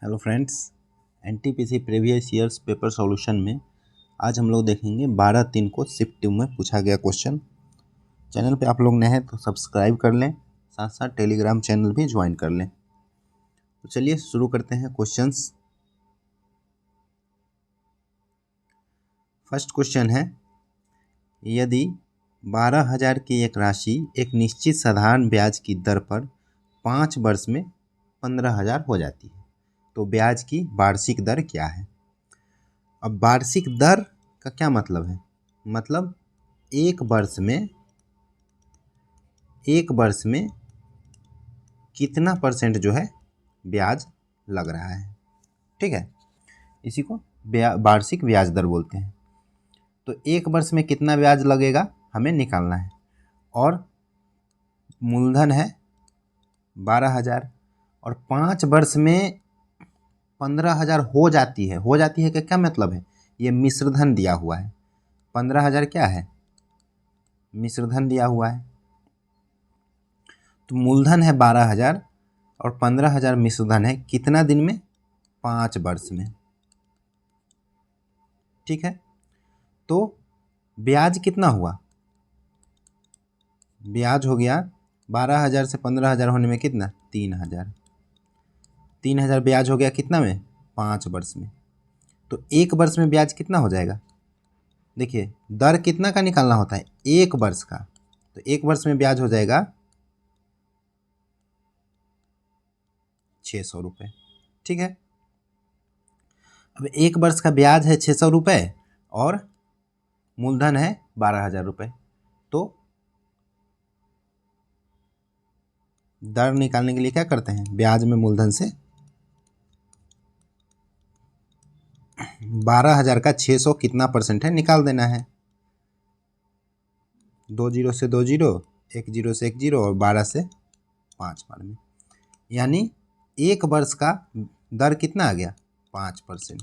Hello friends, NTPC previous years paper solution में आज हम लोग देखेंगे 12/3 को शिफ्ट 2 में पूछा गया क्वेश्चन। चैनल पे आप लोग नए हैं तो सब्सक्राइब कर लें, साथ साथ टेलीग्राम चैनल भी ज्वाइन कर लें। तो चलिए शुरू करते हैं क्वेश्चंस। फर्स्ट क्वेश्चन है, यदि 12,000 की एक राशि एक निश्चित साधारण ब्याज की दर पर 5 वर्ष में 15,000 हो जाती है तो ब्याज की वार्षिक दर क्या है। अब वार्षिक दर का क्या मतलब है, मतलब एक वर्ष में कितना परसेंट जो है ब्याज लग रहा है। ठीक है, इसी को वार्षिक ब्याज दर बोलते हैं। तो एक वर्ष में कितना ब्याज लगेगा हमें निकालना है, और मूलधन है 12,000 और 5 वर्ष में 15,000 हो जाती है कि क्या मतलब है, ये मिश्रधन दिया हुआ है। 15,000 क्या है, मिश्रधन दिया हुआ है। तो मूलधन है 12,000 और 15,000 मिश्रधन है, कितना दिन में, 5 वर्ष में। ठीक है, तो ब्याज कितना हुआ, ब्याज हो गया 12,000 से 15,000 होने में कितना, 3,000 ब्याज हो गया कितना में, 5 वर्ष में। तो एक वर्ष में ब्याज कितना हो जाएगा, देखिए दर कितना का निकालना होता है, एक वर्ष का। तो एक वर्ष में ब्याज हो जाएगा 600 रुपये। ठीक है, अब एक वर्ष का ब्याज है 600 रुपये और मूलधन है 12,000 रुपये। तो दर निकालने के लिए क्या करते हैं, ब्याज में मूलधन से 12,000 का 600 कितना परसेंट है निकाल देना है। 2 जीरो से 2 जीरो, 1 जीरो से 1 जीरो और 12 से 5 बार में, यानी एक वर्ष का दर कितना आ गया, 5%।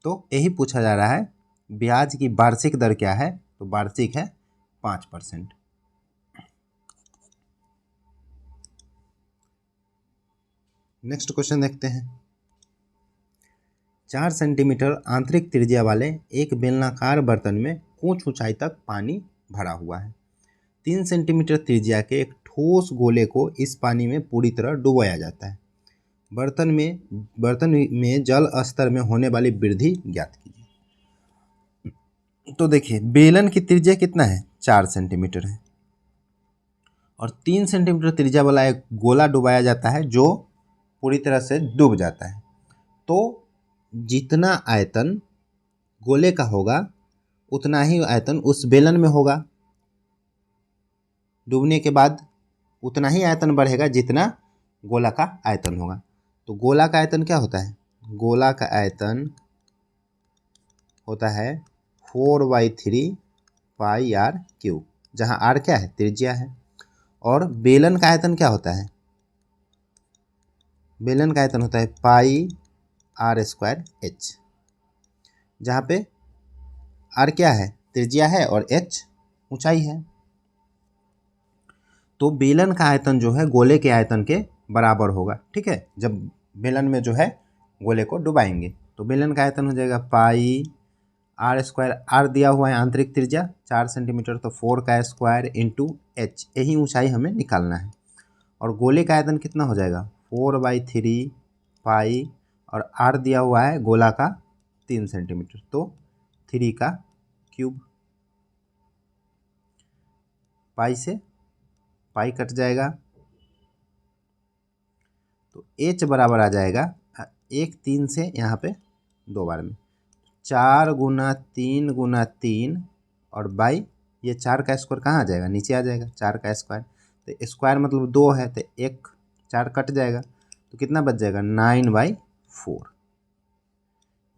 तो यही पूछा जा रहा है ब्याज की वार्षिक दर क्या है, तो वार्षिक है 5%। नेक्स्ट क्वेश्चन देखते हैं। 4 सेंटीमीटर आंतरिक त्रिज्या वाले एक बेलनाकार बर्तन में कुछ ऊंचाई तक पानी भरा हुआ है। 3 सेंटीमीटर त्रिज्या के एक ठोस गोले को इस पानी में पूरी तरह डुबोया जाता है। बर्तन में जल स्तर में होने वाली वृद्धि ज्ञात कीजिए। तो देखिए बेलन की त्रिज्या कितना है, 4 सेंटीमीटर है, और 3 सेंटीमीटर त्रिज्या वाला एक गोला डुबाया जाता है जो पूरी तरह से डूब जाता है। तो जितना आयतन गोले का होगा उतना ही आयतन उस बेलन में होगा। डूबने के बाद उतना ही आयतन बढ़ेगा जितना गोला का आयतन होगा। तो गोला का आयतन क्या होता है, गोला का आयतन होता है 4/3 पाई आर क्यूब, जहाँ आर क्या है, त्रिज्या है। और बेलन का आयतन क्या होता है, बेलन का आयतन होता है पाई आर स्क्वायर एच, जहाँ पे आर क्या है, त्रिज्या है, और एच ऊंचाई है। तो बेलन का आयतन जो है गोले के आयतन के बराबर होगा। ठीक है, जब बेलन में जो है गोले को डुबाएंगे तो बेलन का आयतन हो जाएगा पाई आर स्क्वायर, आर दिया हुआ है आंतरिक त्रिज्या 4 सेंटीमीटर, तो 4 का स्क्वायर इंटू एच, यही ऊंचाई हमें निकालना है। और गोले का आयतन कितना हो जाएगा, 4/3 पाई, और आर दिया हुआ है गोला का 3 सेंटीमीटर, तो 3 का क्यूब। पाई से पाई कट जाएगा तो एच बराबर आ जाएगा 1 3 से यहाँ पे 2 बार में 4 गुना 3 गुना 3 और बाई, ये 4 का स्क्वायर कहाँ आ जाएगा, नीचे आ जाएगा 4 का स्क्वायर। तो स्क्वायर मतलब 2 है, तो 1 4 कट जाएगा, तो कितना बच जाएगा 9/4,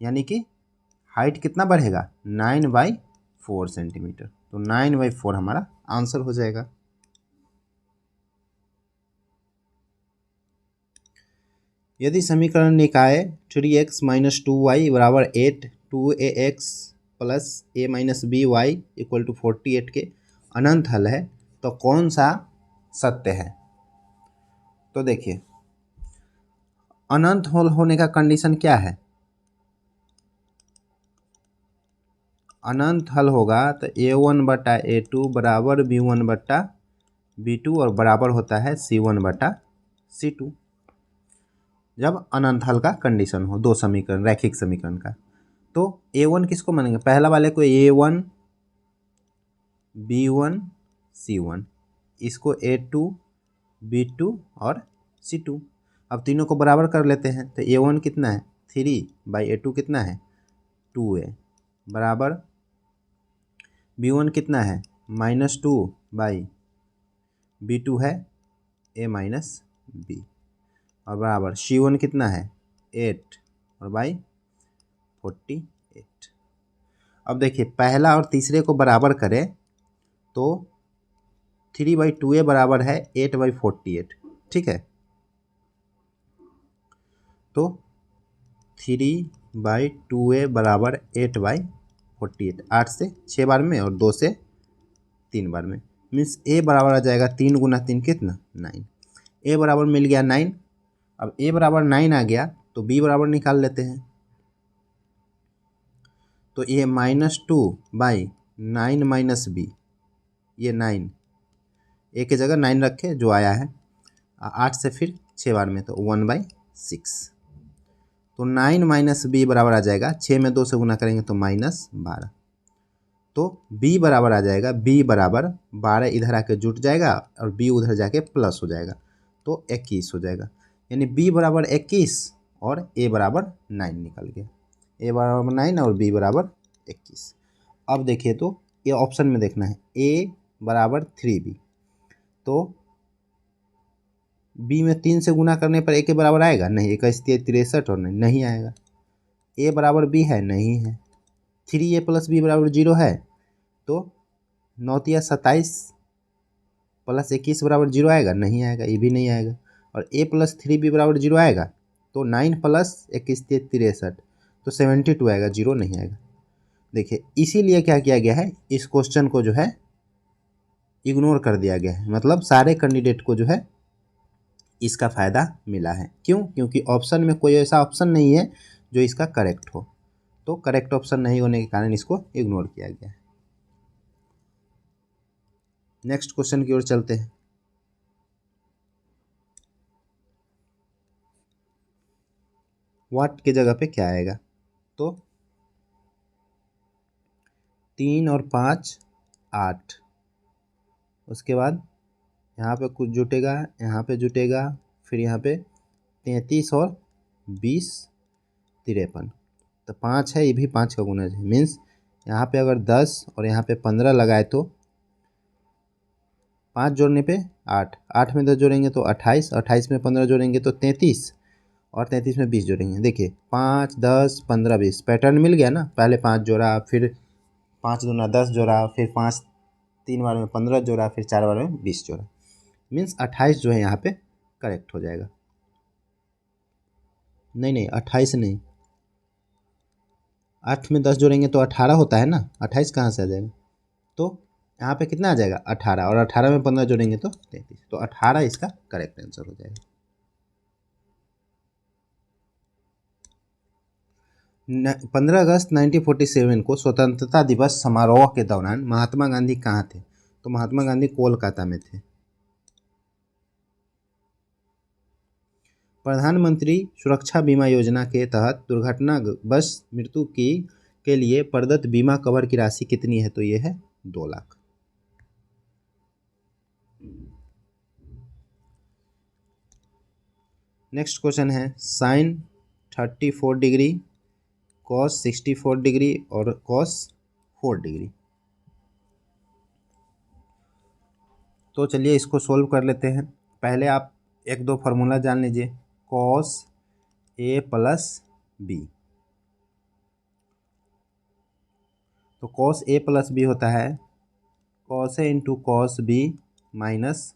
यानी कि हाइट कितना बढ़ेगा, 9/4 सेंटीमीटर। तो 9/4 हमारा आंसर हो जाएगा। यदि समीकरण निकाय 3x - 2y बराबर 8, 2ax plus a - by equal to 48 के अनंत हल है तो कौन सा सत्य है। तो देखिए अनंत होने का कंडीशन क्या है? अनंत हल होगा तो a1/a2 बराबर b1/b2 और बराबर होता है c1/c2, जब अनंत हल का कंडीशन हो, दो समीकरण रैखिक समीकरण का। तो a1 किसको मानेंगे? पहला वाले को a1 b1 c1, इसको a2 b2 और c2। अब तीनों को बराबर कर लेते हैं तो a1 कितना है 3/a2 कितना है 2a बराबर b1 कितना है -2/b2 है a-b और बराबर c1 कितना है 8 और बाई 48। अब देखिए पहला और तीसरे को बराबर करें तो 3/2a बराबर है 8/48, ठीक है। तो 3/2a बराबर 8/48, 8 से 6 बार में और 2 से 3 बार में, मीन्स a बराबर आ जाएगा 3 गुना 3 कितना 9। a बराबर मिल गया 9। अब a बराबर 9 आ गया तो b बराबर निकाल लेते हैं। तो ये -2/9 - b, ये 9 a की जगह 9 रखे जो आया है, 8 से फिर 6 बार में तो 1/6। तो 9 - b बराबर आ जाएगा 6 में 2 से गुना करेंगे तो -12। तो b बराबर आ जाएगा b बराबर 12 इधर आके जुट जाएगा और b उधर जाके प्लस हो जाएगा तो 21 हो जाएगा। यानी b बराबर 21 और a बराबर 9 निकल गया। a बराबर 9 और b बराबर 21। अब देखिए तो ये ऑप्शन में देखना है a बराबर 3b, तो b में 3 से गुना करने पर a के बराबर आएगा नहीं, 61 और नहीं आएगा। a बराबर b है नहीं है, 3a + b बराबर 0 है, तो 9 × 27 + 21 बराबर 0 आएगा नहीं आएगा, ये भी नहीं आएगा। और a + 3b बराबर 0 आएगा तो 9 + 21 63, तो 72 आएगा, 0 नहीं आएगा। देखिए इसीलिए क्या किया गया है, इस क्वेश्चन को जो है इग्नोर कर दिया गया है, मतलब सारे कैंडिडेट को जो है इसका फ़ायदा मिला है। क्यों? क्योंकि ऑप्शन में कोई ऐसा ऑप्शन नहीं है जो इसका करेक्ट हो, तो करेक्ट ऑप्शन नहीं होने के कारण इसको इग्नोर किया गया है। नेक्स्ट क्वेश्चन की ओर चलते हैं। वाट की जगह पे क्या आएगा? तो 3 और 5 8, उसके बाद यहाँ पे कुछ जुटेगा, यहाँ पे जुटेगा, फिर यहाँ पे 33 और 20 53, तो 5 है, ये भी 5 का गुना है, मीन्स यहाँ पे अगर 10 और यहाँ पे 15 लगाए तो 5 जोड़ने पे 8, 8 में 10 जोड़ेंगे तो 28, 28 में 15 जोड़ेंगे तो 33 और 33 में 20 जोड़ेंगे। देखिए 5 10 15 20 पैटर्न मिल गया ना, पहले 5 जोड़ा, फिर 5 दूना 10 जोड़ा, फिर 5 3 बार में 15 जोड़ा, फिर 4 बार में 20 जोड़ा, मीन्स 28 जो है यहाँ पे करेक्ट हो जाएगा। नहीं 28 नहीं, 8 में 10 जोड़ेंगे तो 18 होता है ना, 28 कहाँ से आ जाएगा? तो यहाँ पे कितना आ जाएगा 18, और 18 में 15 जोड़ेंगे तो 33, तो 18 इसका करेक्ट आंसर हो जाएगा। 15 अगस्त 1947 को स्वतंत्रता दिवस समारोह के दौरान महात्मा गांधी कहाँ थे? तो महात्मा गांधी कोलकाता में थे। प्रधानमंत्री सुरक्षा बीमा योजना के तहत दुर्घटनावश मृत्यु की के लिए प्रदत्त बीमा कवर की राशि कितनी है? तो ये है 2 लाख। नेक्स्ट क्वेश्चन है साइन 34 डिग्री, कॉस 64 डिग्री और कॉस 4 डिग्री। तो चलिए इसको सोल्व कर लेते हैं। पहले आप एक दो फार्मूला जान लीजिए। कॉस ए प्लस बी, तो कॉस ए प्लस बी होता है cos A into cos B minus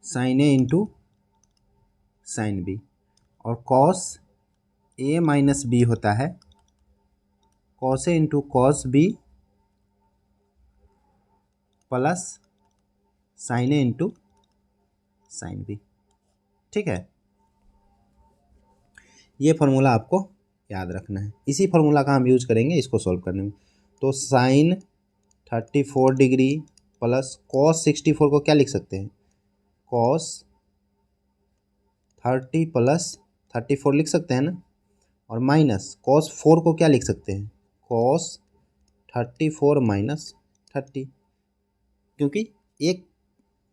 sine A into sine B, और कॉस ए माइनस बी होता है cos A into cos B plus sine A into sine B. ठीक है, ये formula आपको याद रखना है। इसी फार्मूला का हम यूज करेंगे इसको सॉल्व करने में। तो साइन 34 डिग्री प्लस कॉस 64 को क्या लिख सकते हैं, कॉस 30 प्लस 34 लिख सकते हैं ना, और माइनस कॉस 4 को क्या लिख सकते हैं, कॉस 34 माइनस 30, क्योंकि एक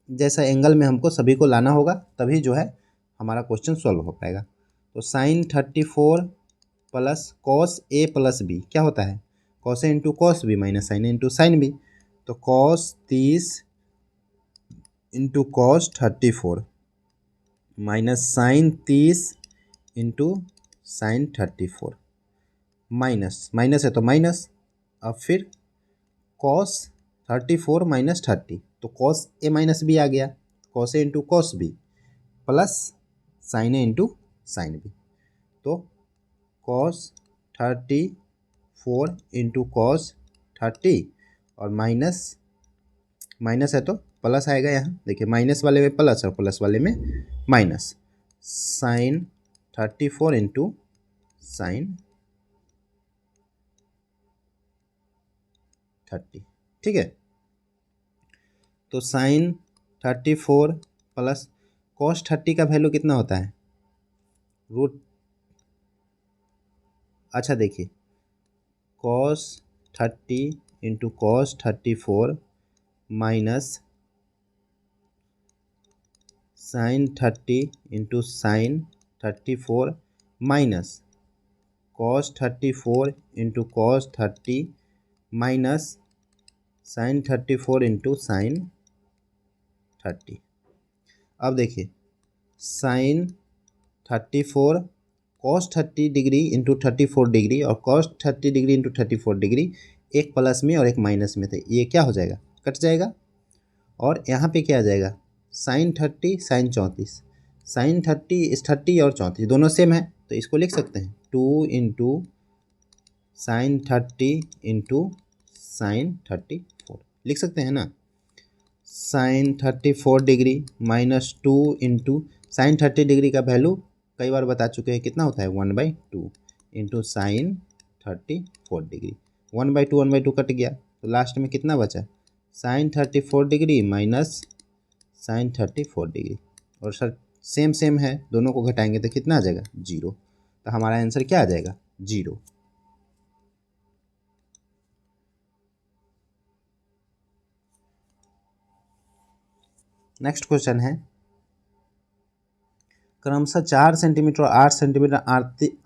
जैसा एंगल में हमको सभी को लाना होगा, तभी जो है हमारा क्वेश्चन सॉल्व हो पाएगा। तो sine 34 plus cos A plus B क्या होता है, cos A into cos B minus sine A into sine B. तो cos 30 into cos 34 minus sine 30 into sine 34, minus minus है तो माइनस, अब फिर कॉस 34 माइनस 30, तो कॉस ए माइनस बी आ गया, cos A into cos B plus sine A into sine B. तो cos 34 into cos 30 और माइनस माइनस है तो प्लस आएगा, यहाँ देखिए माइनस वाले में प्लस और प्लस वाले में माइनस, साइन 34 इंटू साइन 30। ठीक है, तो साइन 34 प्लस कॉस 30 का वैल्यू कितना होता है, रूट, अच्छा देखिए cos 30 into cos 34 minus sine 30 into sine 34 minus cos 34 into cos 30 minus sine 34 into sine 30। अब देखिए sine 34 cos 30 degree into 34 degree और कॉस 30 डिग्री इंटू 34 डिग्री, एक प्लस में और एक माइनस में थे, ये क्या हो जाएगा, कट जाएगा। और यहाँ पे क्या आ जाएगा, साइन 30 साइन 34, साइन 30 और 34 दोनों सेम है, तो इसको लिख सकते हैं 2 इंटू साइन 30 इंटू साइन 34 लिख सकते हैं ना। Sine 34 degree minus 2 into sine 30 degree का वैल्यू कई बार बता चुके हैं कितना होता है 1/2 इंटू साइन 34 डिग्री, 1/2 कट गया, तो लास्ट में कितना बचा, sine 34 degree minus sine 34 degree, और सर सेम सेम है, दोनों को घटाएंगे तो कितना आ जाएगा 0, तो हमारा आंसर क्या आ जाएगा 0। नेक्स्ट क्वेश्चन है, क्रमशः 4 सेंटीमीटर और 8 सेंटीमीटर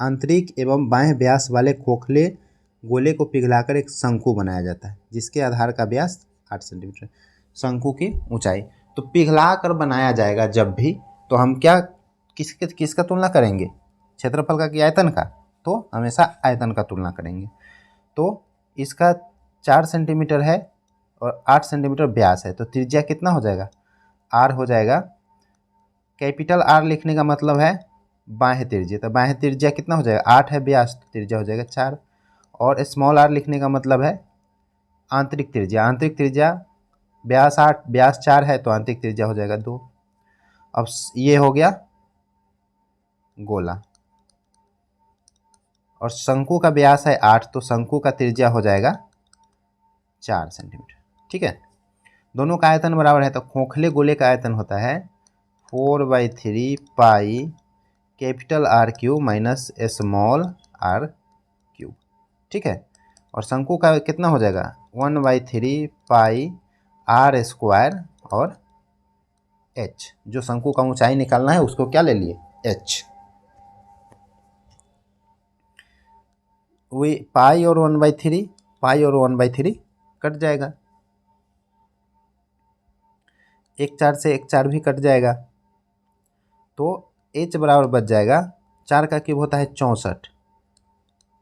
आंतरिक एवं बाह्य व्यास वाले खोखले गोले को पिघलाकर एक शंकु बनाया जाता है जिसके आधार का व्यास 8 सेंटीमीटर, शंकु की ऊंचाई। तो पिघला कर बनाया जाएगा जब भी, तो हम क्या किसका तुलना करेंगे, क्षेत्रफल का कि आयतन का, तो हमेशा आयतन का तुलना करेंगे। तो इसका 4 सेंटीमीटर है और 8 सेंटीमीटर व्यास है, तो त्रिज्या कितना हो जाएगा, आर हो जाएगा। कैपिटल आर लिखने का मतलब है बाह्य त्रिज्या, तो बाह्य त्रिज्या कितना हो जाएगा 8 है, व्यास तो त्रिज्या हो जाएगा 4। और स्मॉल आर लिखने का मतलब है आंतरिक त्रिज्या, आंतरिक त्रिज्या व्यास 8 व्यास 4 है, तो आंतरिक त्रिज्या हो जाएगा 2। अब ये हो गया गोला, और शंकु का व्यास है 8, तो शंकु का त्रिज्या हो जाएगा 4 सेंटीमीटर। ठीक है, दोनों का आयतन बराबर है, तो खोखले गोले का आयतन होता है 4/3 pi capital R cube minus small r cube. ठीक है, और शंकु का कितना हो जाएगा 1/3 पाई आर स्क्वायर और एच, जो शंकु का ऊंचाई निकालना है उसको क्या ले लिए एच। वे पाई और 1/3, पाई और 1/3 कट जाएगा, एक 4 से एक 4 भी कट जाएगा, तो h बराबर बच जाएगा 4 का क्यूब होता है 64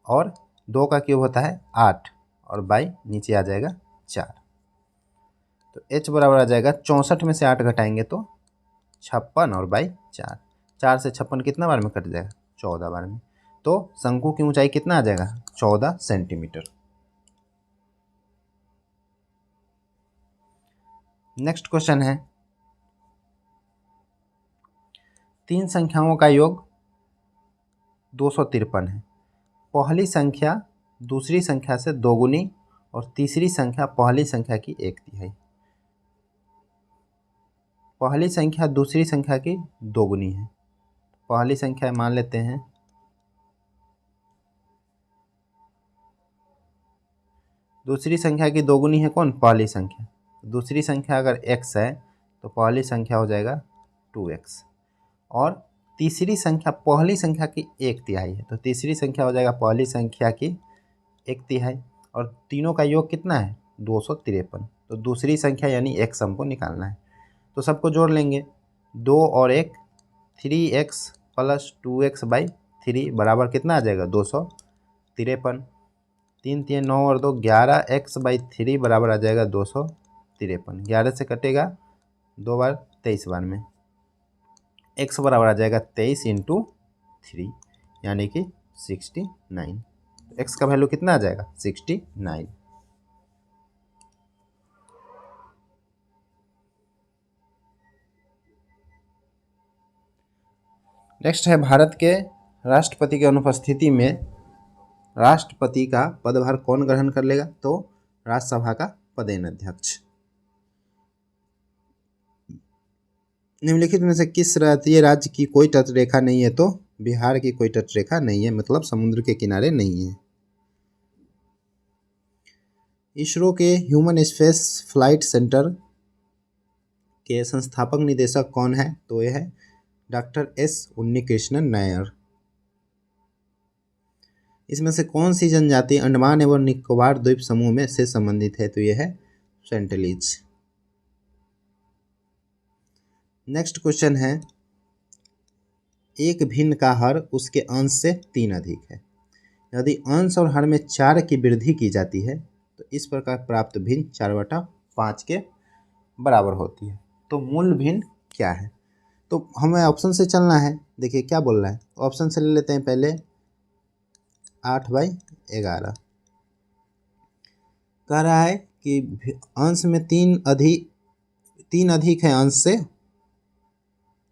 और 2 का क्यूब होता है 8 और बाई नीचे आ जाएगा 4, तो h बराबर आ जाएगा 64 में से 8 घटाएंगे तो 56 और बाई 4, 4 से 56 कितना बार में कट जाएगा 14 बार में, तो शंकु की ऊंचाई कितना आ जाएगा, 14 सेंटीमीटर। नेक्स्ट क्वेश्चन है, 3 संख्याओं का योग 253 है। पहली संख्या दूसरी संख्या से दोगुनी और तीसरी संख्या पहली संख्या की 1/3। पहली संख्या दूसरी संख्या की दोगुनी है। पहली संख्या मान लेते हैं, दूसरी संख्या की दोगुनी है कौन, पहली संख्या। दूसरी संख्या अगर x है तो पहली संख्या हो जाएगा 2x, और तीसरी संख्या पहली संख्या की 1/3 है, तो तीसरी संख्या हो जाएगा पहली संख्या की 1/3, और तीनों का योग कितना है, 253। तो दूसरी संख्या यानी x हमको निकालना है। तो सबको जोड़ लेंगे, 2 और 1, 3x + 2x/3 बराबर कितना आ जाएगा, 253। 3 3 9 और 2 11x/3 बराबर आ जाएगा 253। 11 से कटेगा 2 बार 23 बार में, x बराबर आ जाएगा 23 × 3 यानी कि 69। x का वैल्यू कितना आ जाएगा, 69। नेक्स्ट है, भारत के राष्ट्रपति की अनुपस्थिति में राष्ट्रपति का पदभार कौन ग्रहण कर लेगा, तो राज्यसभा का पदेन अध्यक्ष। निम्नलिखित में से किस तटीय राज्य की कोई तट रेखा नहीं है, तो बिहार की कोई तट रेखा नहीं है, मतलब समुद्र के किनारे नहीं है। इसरो के ह्यूमन स्पेस फ्लाइट सेंटर के संस्थापक निदेशक कौन है, तो यह है डॉक्टर एस उन्नीकृष्णन नायर। इसमें से कौन सी जनजाति अंडमान एवं निकोबार द्वीप समूह में से संबंधित है, तो यह है सेंटिलीज। नेक्स्ट क्वेश्चन है, एक भिन्न का हर उसके अंश से 3 अधिक है। यदि अंश और हर में 4 की वृद्धि की जाती है तो इस प्रकार प्राप्त भिन्न 4/5 के बराबर होती है। तो मूल भिन्न क्या है, तो हमें ऑप्शन से चलना है। देखिए क्या बोल रहा है, ऑप्शन से ले लेते हैं। पहले 8/11 कह रहा है कि अंश में 3 अधिक है अंश से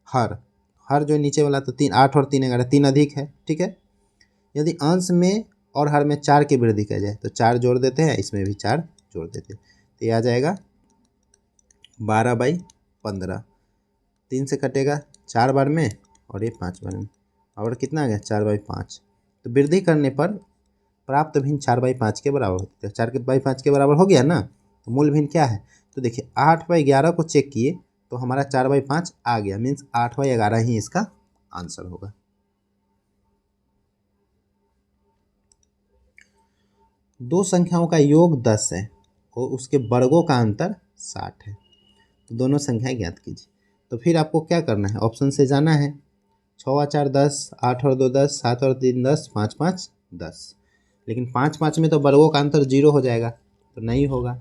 हर जो नीचे वाला, तो 3 8 और 3 11 3 अधिक है, ठीक है। यदि अंश में और हर में 4 की वृद्धि की जाए तो 4 जोड़ देते हैं, इसमें भी 4 जोड़ देते हैं, तो ये आ जाएगा 12/15। 3 से कटेगा 4 बार में और ये 5 बार में, और कितना आ गया 4/5। तो वृद्धि करने पर प्राप्त भिन्न 4/5 के बराबर होती है। 4/5 के बराबर हो गया ना, तो मूल भिन्न क्या है, तो देखिए 8/11 को चेक किए तो हमारा 4/5 आ गया, मीन्स 8/11 ही इसका आंसर होगा। दो संख्याओं का योग 10 है और उसके वर्गों का अंतर 60 है, तो दोनों संख्याएं ज्ञात कीजिए। तो फिर आपको क्या करना है, ऑप्शन से जाना है। 6 और 4 10, 8 और 2 10, 7 और 3 10, 5 5 10। लेकिन 5 5 में तो वर्गों का अंतर 0 हो जाएगा, तो नहीं होगा।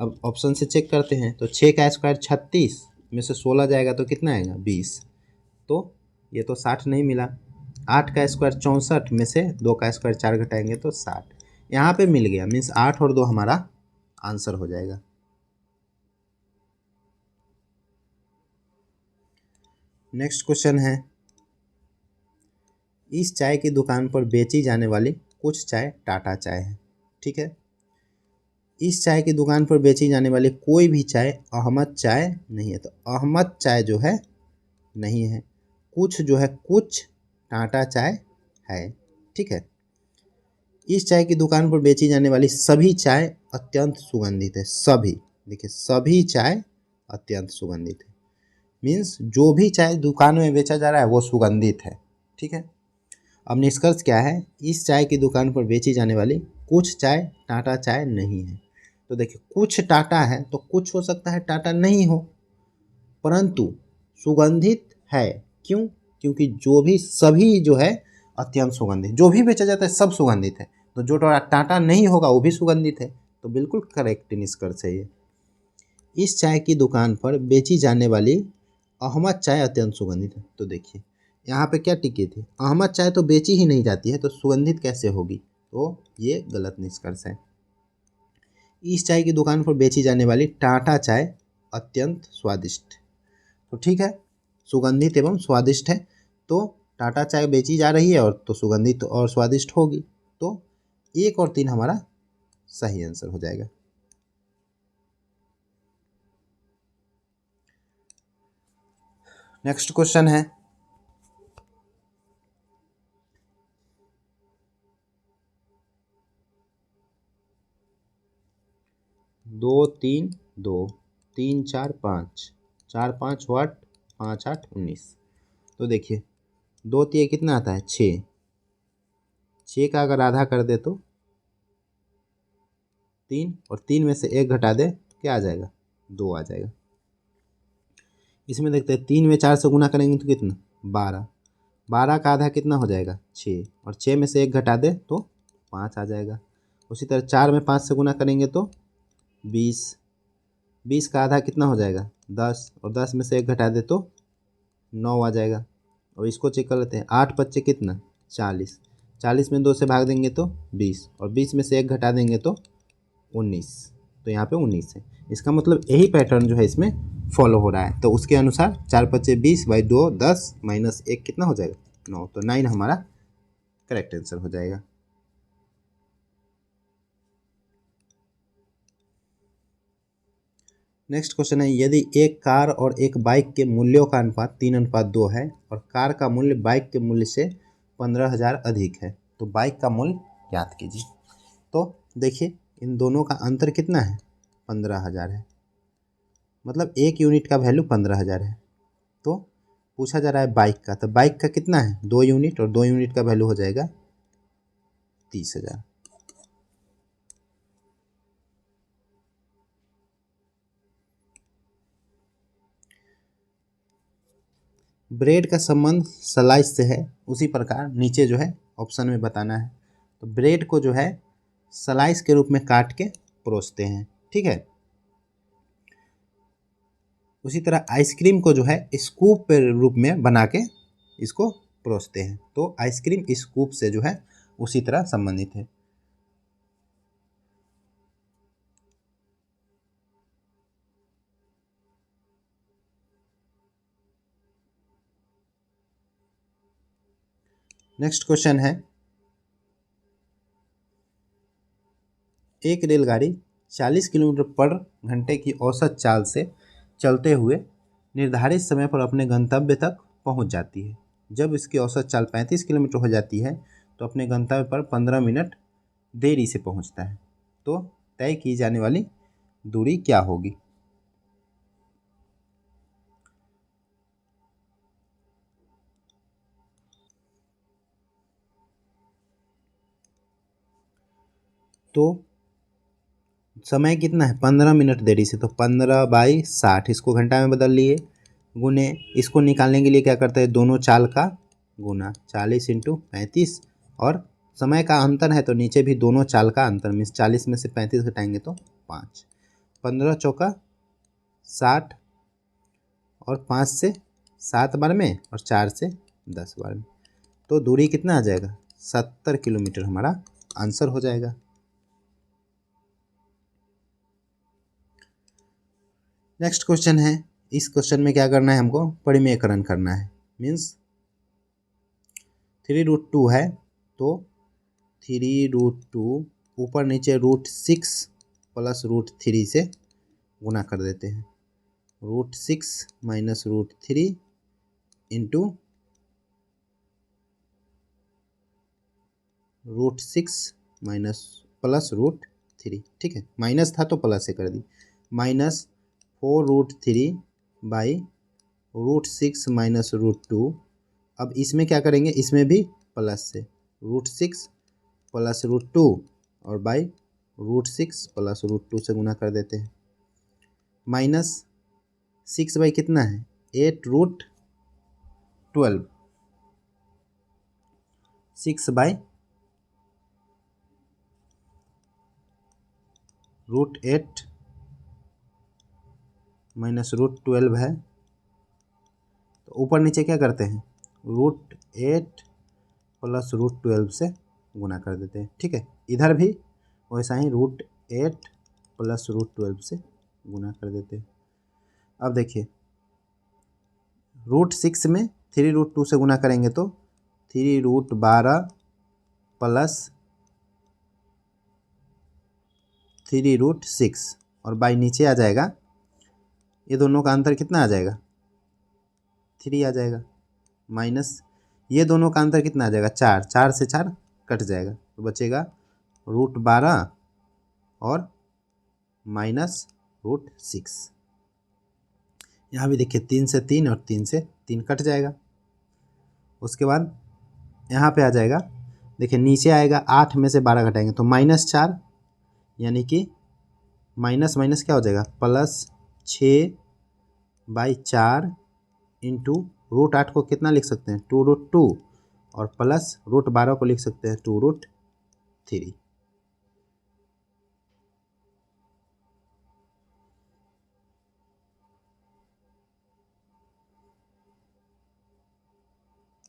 अब ऑप्शन से चेक करते हैं, तो 6 का स्क्वायर 36 में से 16 जाएगा तो कितना आएगा 20, तो ये तो 60 नहीं मिला। 8 का स्क्वायर 64 में से 2 का स्क्वायर 4 घटाएंगे तो 60, यहाँ पे मिल गया, मीन्स 8 और 2 हमारा आंसर हो जाएगा। नेक्स्ट क्वेश्चन है, इस चाय की दुकान पर बेची जाने वाली कुछ चाय टाटा चाय है, ठीक है। इस चाय की दुकान पर बेची जाने वाली कोई भी चाय अहमद चाय नहीं है, तो अहमद चाय जो है नहीं है। कुछ जो है कुछ टाटा चाय है, ठीक है। इस चाय की दुकान पर बेची जाने वाली सभी चाय अत्यंत सुगंधित है, सभी, देखिए सभी चाय अत्यंत सुगंधित है, मीन्स जो भी चाय दुकान में बेचा जा रहा है वो सुगंधित है, ठीक है। अब निष्कर्ष क्या है, इस चाय की दुकान पर बेची जाने वाली कुछ चाय टाटा चाय नहीं है। तो देखिए कुछ टाटा है तो कुछ हो सकता है टाटा नहीं हो, परंतु सुगंधित है। क्यों, क्योंकि जो भी सभी जो है अत्यंत सुगंधित, जो भी बेचा जाता है सब सुगंधित है, तो जो टाटा नहीं होगा वो भी सुगंधित है, तो बिल्कुल करेक्ट निष्कर्ष है ये। इस चाय की दुकान पर बेची जाने वाली अहमद चाय अत्यंत सुगंधित है। तो देखिए यहाँ पे क्या टिकी थी, अहमद चाय तो बेची ही नहीं जाती है, तो सुगंधित कैसे होगी, तो ये गलत निष्कर्ष है। इस चाय की दुकान पर बेची जाने वाली टाटा चाय अत्यंत स्वादिष्ट, तो ठीक है, सुगंधित एवं स्वादिष्ट है, तो टाटा चाय बेची जा रही है और तो सुगंधित और स्वादिष्ट होगी, तो 1 और 3 हमारा सही आंसर हो जाएगा। नेक्स्ट क्वेश्चन है, 2 3 2 3 4 5 4 5 8 5 8 19। तो देखिए 2 तिये कितना आता है, 6, 6 का अगर आधा कर दे तो 3, और 3 में से 1 घटा दे क्या आ जाएगा, 2 आ जाएगा। इसमें देखते हैं 3 में 4 से गुना करेंगे तो कितना, 12, 12 का आधा कितना हो जाएगा, 6, और 6 में से 1 घटा दे तो 5 आ जाएगा। उसी तरह 4 में 5 से गुना करेंगे तो 20, 20 का आधा कितना हो जाएगा, 10, और 10 में से 1 घटा दे तो 9 आ जाएगा। और इसको चेक कर लेते हैं, 8 बच्चे कितना, 40, 40 में 2 से भाग देंगे तो 20, और 20 में से 1 घटा देंगे तो 19, तो यहाँ पे 19 है। इसका मतलब यही पैटर्न जो है इसमें फॉलो हो रहा है, तो उसके अनुसार 4 पच्चे 20 बाई 2 10 माइनस 1 कितना हो जाएगा, 9, तो 9 हमारा करेक्ट आंसर हो जाएगा। नेक्स्ट क्वेश्चन है, यदि एक कार और एक बाइक के मूल्यों का अनुपात 3:2 है और कार का मूल्य बाइक के मूल्य से 15,000 अधिक है, तो बाइक का मूल्य ज्ञात कीजिए। तो देखिए इन दोनों का अंतर कितना है, 15,000 है, मतलब 1 यूनिट का वैल्यू 15,000 है। तो पूछा जा रहा है बाइक का, तो बाइक का कितना है, 2 यूनिट, और 2 यूनिट का वैल्यू हो जाएगा 30,000। ब्रेड का संबंध स्लाइस से है, उसी प्रकार नीचे जो है ऑप्शन में बताना है। तो ब्रेड को जो है स्लाइस के रूप में काट के परोसते हैं, ठीक है। उसी तरह आइसक्रीम को जो है स्कूप के रूप में बना के इसको परोसते हैं, तो आइसक्रीम स्कूप से जो है उसी तरह संबंधित है। नेक्स्ट क्वेश्चन है, एक रेलगाड़ी 40 किलोमीटर पर घंटे की औसत चाल से चलते हुए निर्धारित समय पर अपने गंतव्य तक पहुंच जाती है। जब इसकी औसत चाल 35 किलोमीटर हो जाती है तो अपने गंतव्य पर 15 मिनट देरी से पहुंचता है, तो तय की जाने वाली दूरी क्या होगी। तो समय कितना है, 15 मिनट देरी से, तो 15/60 इसको घंटा में बदल लिए, गुने इसको निकालने के लिए क्या करते हैं, दोनों चाल का गुना, 40 × 35, और समय का अंतर है तो नीचे भी दोनों चाल का अंतर, मीन्स 40 में से 35 घटाएंगे तो 5, 15 चौका 60, और 5 से 7 बार में, और 4 से 10 बार में, तो दूरी कितना आ जाएगा, 70 किलोमीटर हमारा आंसर हो जाएगा। नेक्स्ट क्वेश्चन है, इस क्वेश्चन में क्या करना है, हमको परिमेयकरण करना है, मीन्स 3√2 है तो 3√2 ऊपर नीचे √6 प्लस √3 से गुना कर देते हैं, √6 माइनस √3 इंटू √6 माइनस प्लस √3, ठीक है, माइनस था तो प्लस से कर दी, माइनस 4√3 बाई √6 माइनस √2। अब इसमें क्या करेंगे, इसमें भी प्लस से √6 प्लस √2 और बाई √6 प्लस √2 से गुना कर देते हैं, माइनस 6 बाई कितना है, 8√12, 6 बाई √8 माइनस √12 है, तो ऊपर नीचे क्या करते हैं, √8 प्लस √12 से गुना कर देते हैं। ठीक है, इधर भी वैसा ही √8 प्लस √12 से गुना कर देते हैं। अब देखिए √6 में 3√2 से गुना करेंगे तो 3√12 प्लस 3√6 और बाई नीचे आ जाएगा, ये दोनों का अंतर कितना आ जाएगा 3 आ जाएगा, माइनस ये दोनों का अंतर कितना आ जाएगा 4, 4 से 4 कट जाएगा तो बचेगा √12 और माइनस √6। यहाँ भी देखिए 3 से 3 और 3 से 3 कट जाएगा। उसके बाद यहाँ पे आ जाएगा, देखिए नीचे आएगा 8 में से 12 घटाएंगे तो -4, यानी कि माइनस माइनस क्या हो जाएगा +6/4 इंटू √8 को कितना लिख सकते हैं 2√2 और प्लस √12 को लिख सकते हैं 2√3।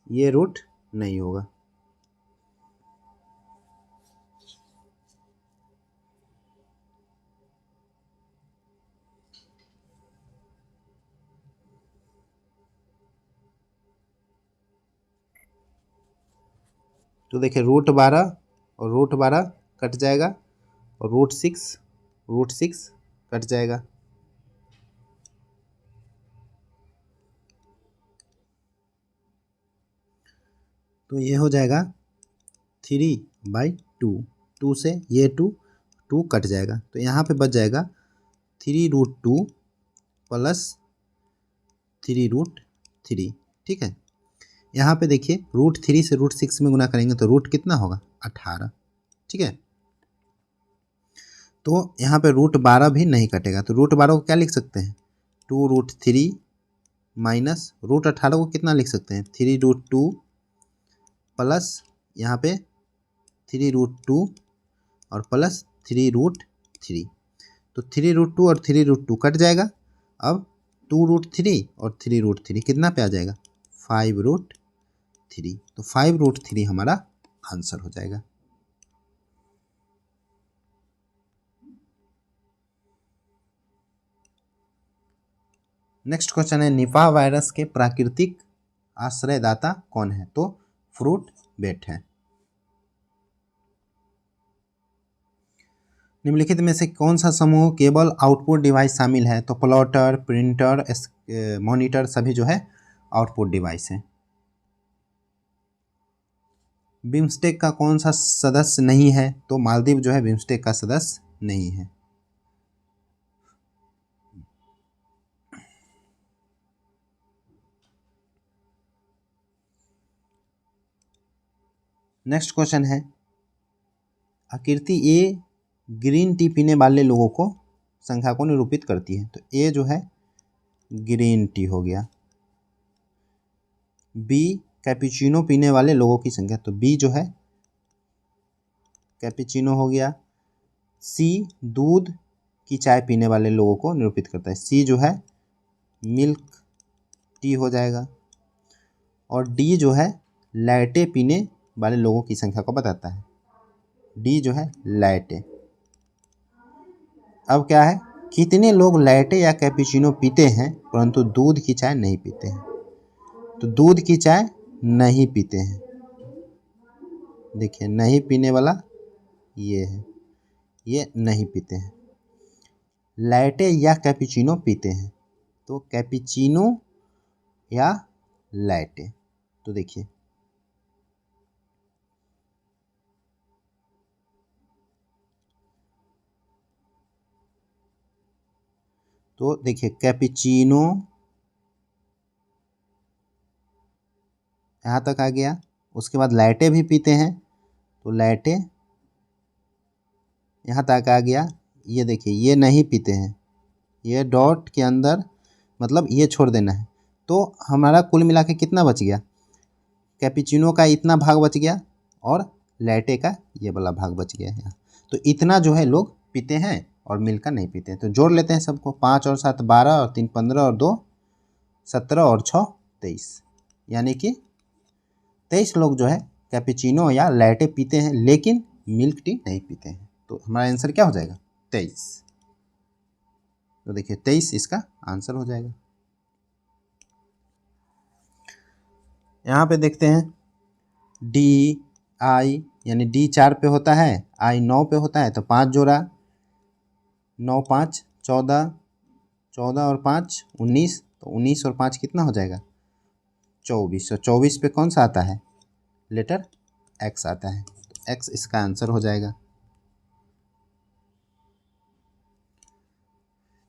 ये रूट नहीं होगा। तो देखिए √12 और √12 कट जाएगा और √6 कट जाएगा। तो ये हो जाएगा 3/2, 2 से ये 2 कट जाएगा तो यहाँ पे बच जाएगा 3√2 प्लस 3√3। ठीक है, यहाँ पे देखिए √3 से √6 में गुना करेंगे तो रूट कितना होगा 18। ठीक है, तो यहाँ पे √12 भी नहीं कटेगा तो √12 को क्या लिख सकते हैं 2√3 माइनस √18 को कितना लिख सकते हैं 3√2 प्लस यहाँ पे 3√2 और प्लस 3√3। तो 3√2 और 3√2 कट जाएगा। अब 2√3 और 3√3 कितना पे आ जाएगा 5√3। तो 5√3 हमारा आंसर हो जाएगा। नेक्स्ट क्वेश्चन है निपाह वायरस के प्राकृतिक आश्रयदाता कौन है? तो फ्रूट बेट है। निम्नलिखित में से कौन सा समूह केबल आउटपुट डिवाइस शामिल है? तो प्लॉटर, प्रिंटर, मॉनिटर सभी जो है आउटपुट डिवाइस है। बिम्स्टेक का कौन सा सदस्य नहीं है? तो मालदीव जो है बिम्स्टेक का सदस्य नहीं है। नेक्स्ट क्वेश्चन है आकृति ए ग्रीन टी पीने वाले लोगों को संख्या को निरूपित करती है। तो ए जो है ग्रीन टी हो गया, बी कैपुचिनो पीने वाले लोगों की संख्या, तो बी जो है कैपुचिनो हो गया, सी दूध की चाय पीने वाले लोगों को निरूपित करता है, सी जो है मिल्क टी हो जाएगा, और डी जो है लैटे पीने वाले लोगों की संख्या को बताता है, डी जो है लैटे। अब क्या है, कितने लोग लैटे या कैपुचिनो पीते हैं परंतु दूध की चाय नहीं पीते हैं? तो दूध की चाय नहीं पीते हैं, देखिए नहीं पीने वाला ये है, ये नहीं पीते हैं। लैटे या कैपुचिनो पीते हैं, तो कैपुचिनो या लैटे। तो देखिए कैपुचिनो यहाँ तक आ गया। उसके बाद लैटे भी पीते हैं, तो लैटे यहाँ तक आ गया। ये देखिए ये नहीं पीते हैं, ये डॉट के अंदर मतलब ये छोड़ देना है। तो हमारा कुल मिला के कितना बच गया, कैपुचिनो का इतना भाग बच गया और लैटे का ये वाला भाग बच गया यहाँ। तो इतना जो है लोग पीते हैं और मिल्क का नहीं पीते हैं। तो जोड़ लेते हैं सबको, 5 और 7 12 और 3 15 और 2 17 और 6 23, यानी कि 23 लोग जो है कैपेचिनो या लैटे पीते हैं लेकिन मिल्क टी नहीं पीते हैं। तो हमारा आंसर क्या हो जाएगा? 23। तो देखिए 23 इसका आंसर हो जाएगा। यहाँ पे देखते हैं डी आई, यानी डी 4 पे होता है, आई 9 पे होता है, तो 5 जोड़ा, 9 5 14, 14 और 5 19, तो 19 और 5 कितना हो जाएगा? 24। तो 24 पे कौन सा आता है? लेटर एक्स आता है, तो एक्स इसका आंसर हो जाएगा।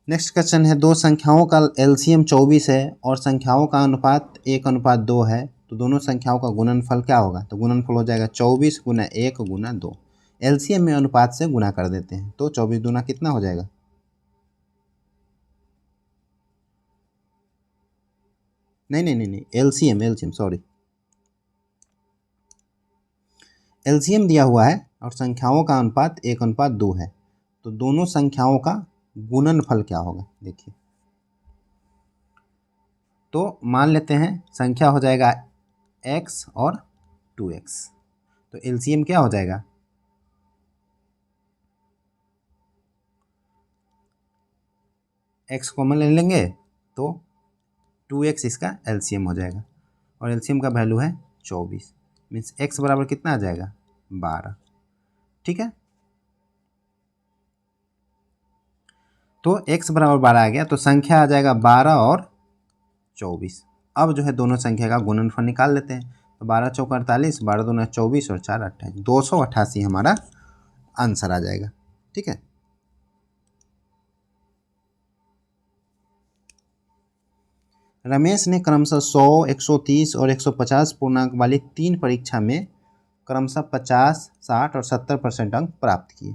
नेक्स्ट क्वेश्चन है, दो संख्याओं का एलसीएम 24 है और संख्याओं का अनुपात 1:2 है, तो दोनों संख्याओं का गुणनफल क्या होगा? तो गुणनफल हो जाएगा 24 गुना 1 गुना 2। एलसीएम में अनुपात से गुना कर देते हैं, तो 24 दूना कितना हो जाएगा? नहीं, एलसीएम सॉरी, एलसीएम दिया हुआ है और संख्याओं का अनुपात 1:2 है, तो दोनों संख्याओं का गुणनफल क्या होगा? देखिए, तो मान लेते हैं संख्या हो जाएगा x और 2x, तो एलसीएम क्या हो जाएगा? x कॉमन ले लेंगे तो 2x इसका एलसीएम हो जाएगा, और एलसीएम का वैल्यू है 24, मीन्स x बराबर कितना आ जाएगा? 12। ठीक है, तो x बराबर 12 आ गया, तो संख्या आ जाएगा 12 और 24। अब जो है दोनों संख्या का गुणनफल निकाल लेते हैं, तो 12 चौका 48, 12 दूना 24 और 4 28, 288 हमारा आंसर आ जाएगा। ठीक है, रमेश ने क्रमशः 100, 130 और 150 पूर्णांक वाली 3 परीक्षा में क्रमशः 50, 60 और 70% अंक प्राप्त किए।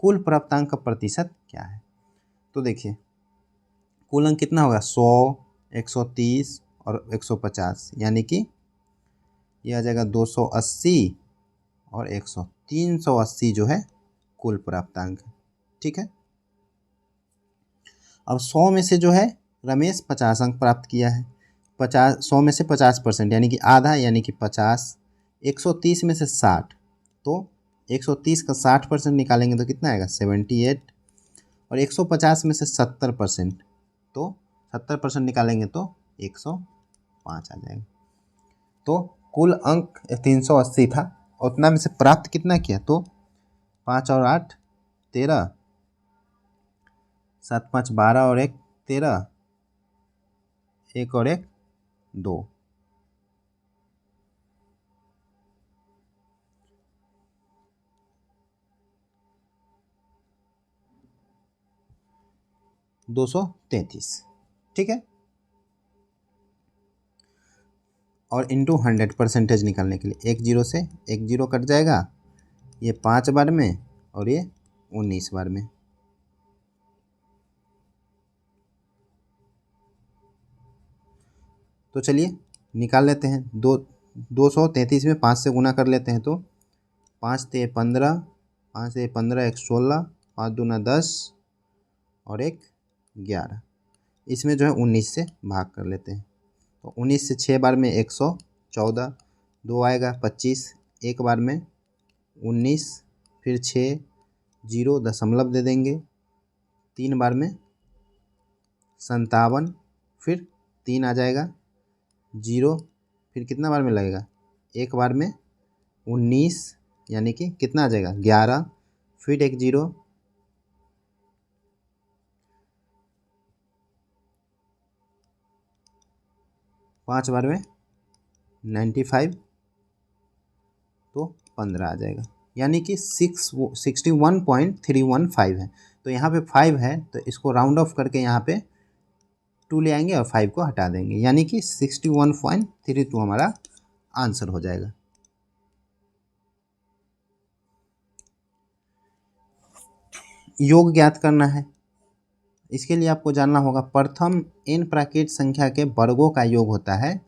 कुल प्राप्त अंक का प्रतिशत क्या है? तो देखिए, कुल अंक कितना होगा? 100, 130 और 150, यानी कि ये आ जाएगा 280 और 100, 380 जो है कुल प्राप्तांक। ठीक है, अब 100 में से जो है रमेश 50 अंक प्राप्त किया है, 100 में से 50% यानी कि आधा, यानी कि 50, 130 में से 60, तो 130 का 60% निकालेंगे तो कितना आएगा? 78, और 150 में से 70%, तो 70% निकालेंगे तो 105 आ जाएगा। तो कुल अंक 380 था, उतना में से प्राप्त कितना किया? तो 5 और 8 13, 7 5 12 और 1 13, 1 और 1 2, $233। ठीक है, और इंटू 100% निकालने के लिए एक जीरो से एक जीरो कट जाएगा, ये 5 बार में और ये 19 बार में। तो चलिए निकाल लेते हैं, 233 में 5 से गुना कर लेते हैं, तो 5 ते 15, 5 से 15 1 16, 5 दूना 10 और 1 11, इसमें जो है 19 से भाग कर लेते हैं, तो 19 से 6 बार में 114, 2 आएगा 25, एक बार में 19, फिर 6 जीरो दशमलव दे देंगे, 3 बार में 57, फिर 3 आ जाएगा जीरो, फिर कितना बार में लगेगा? एक बार में 19, यानी कि कितना आ जाएगा? 11, फिर एक जीरो, 5 बार में 95, तो 15 आ जाएगा, यानी कि 61.315 है। तो यहाँ पे 5 है, तो इसको राउंड ऑफ करके यहाँ पे 2 ले आएंगे और 5 को हटा देंगे, यानी कि 61.32 हमारा आंसर हो जाएगा। योग ज्ञात करना है, इसके लिए आपको जानना होगा, प्रथम n प्राकृत संख्या के वर्गों का योग होता है,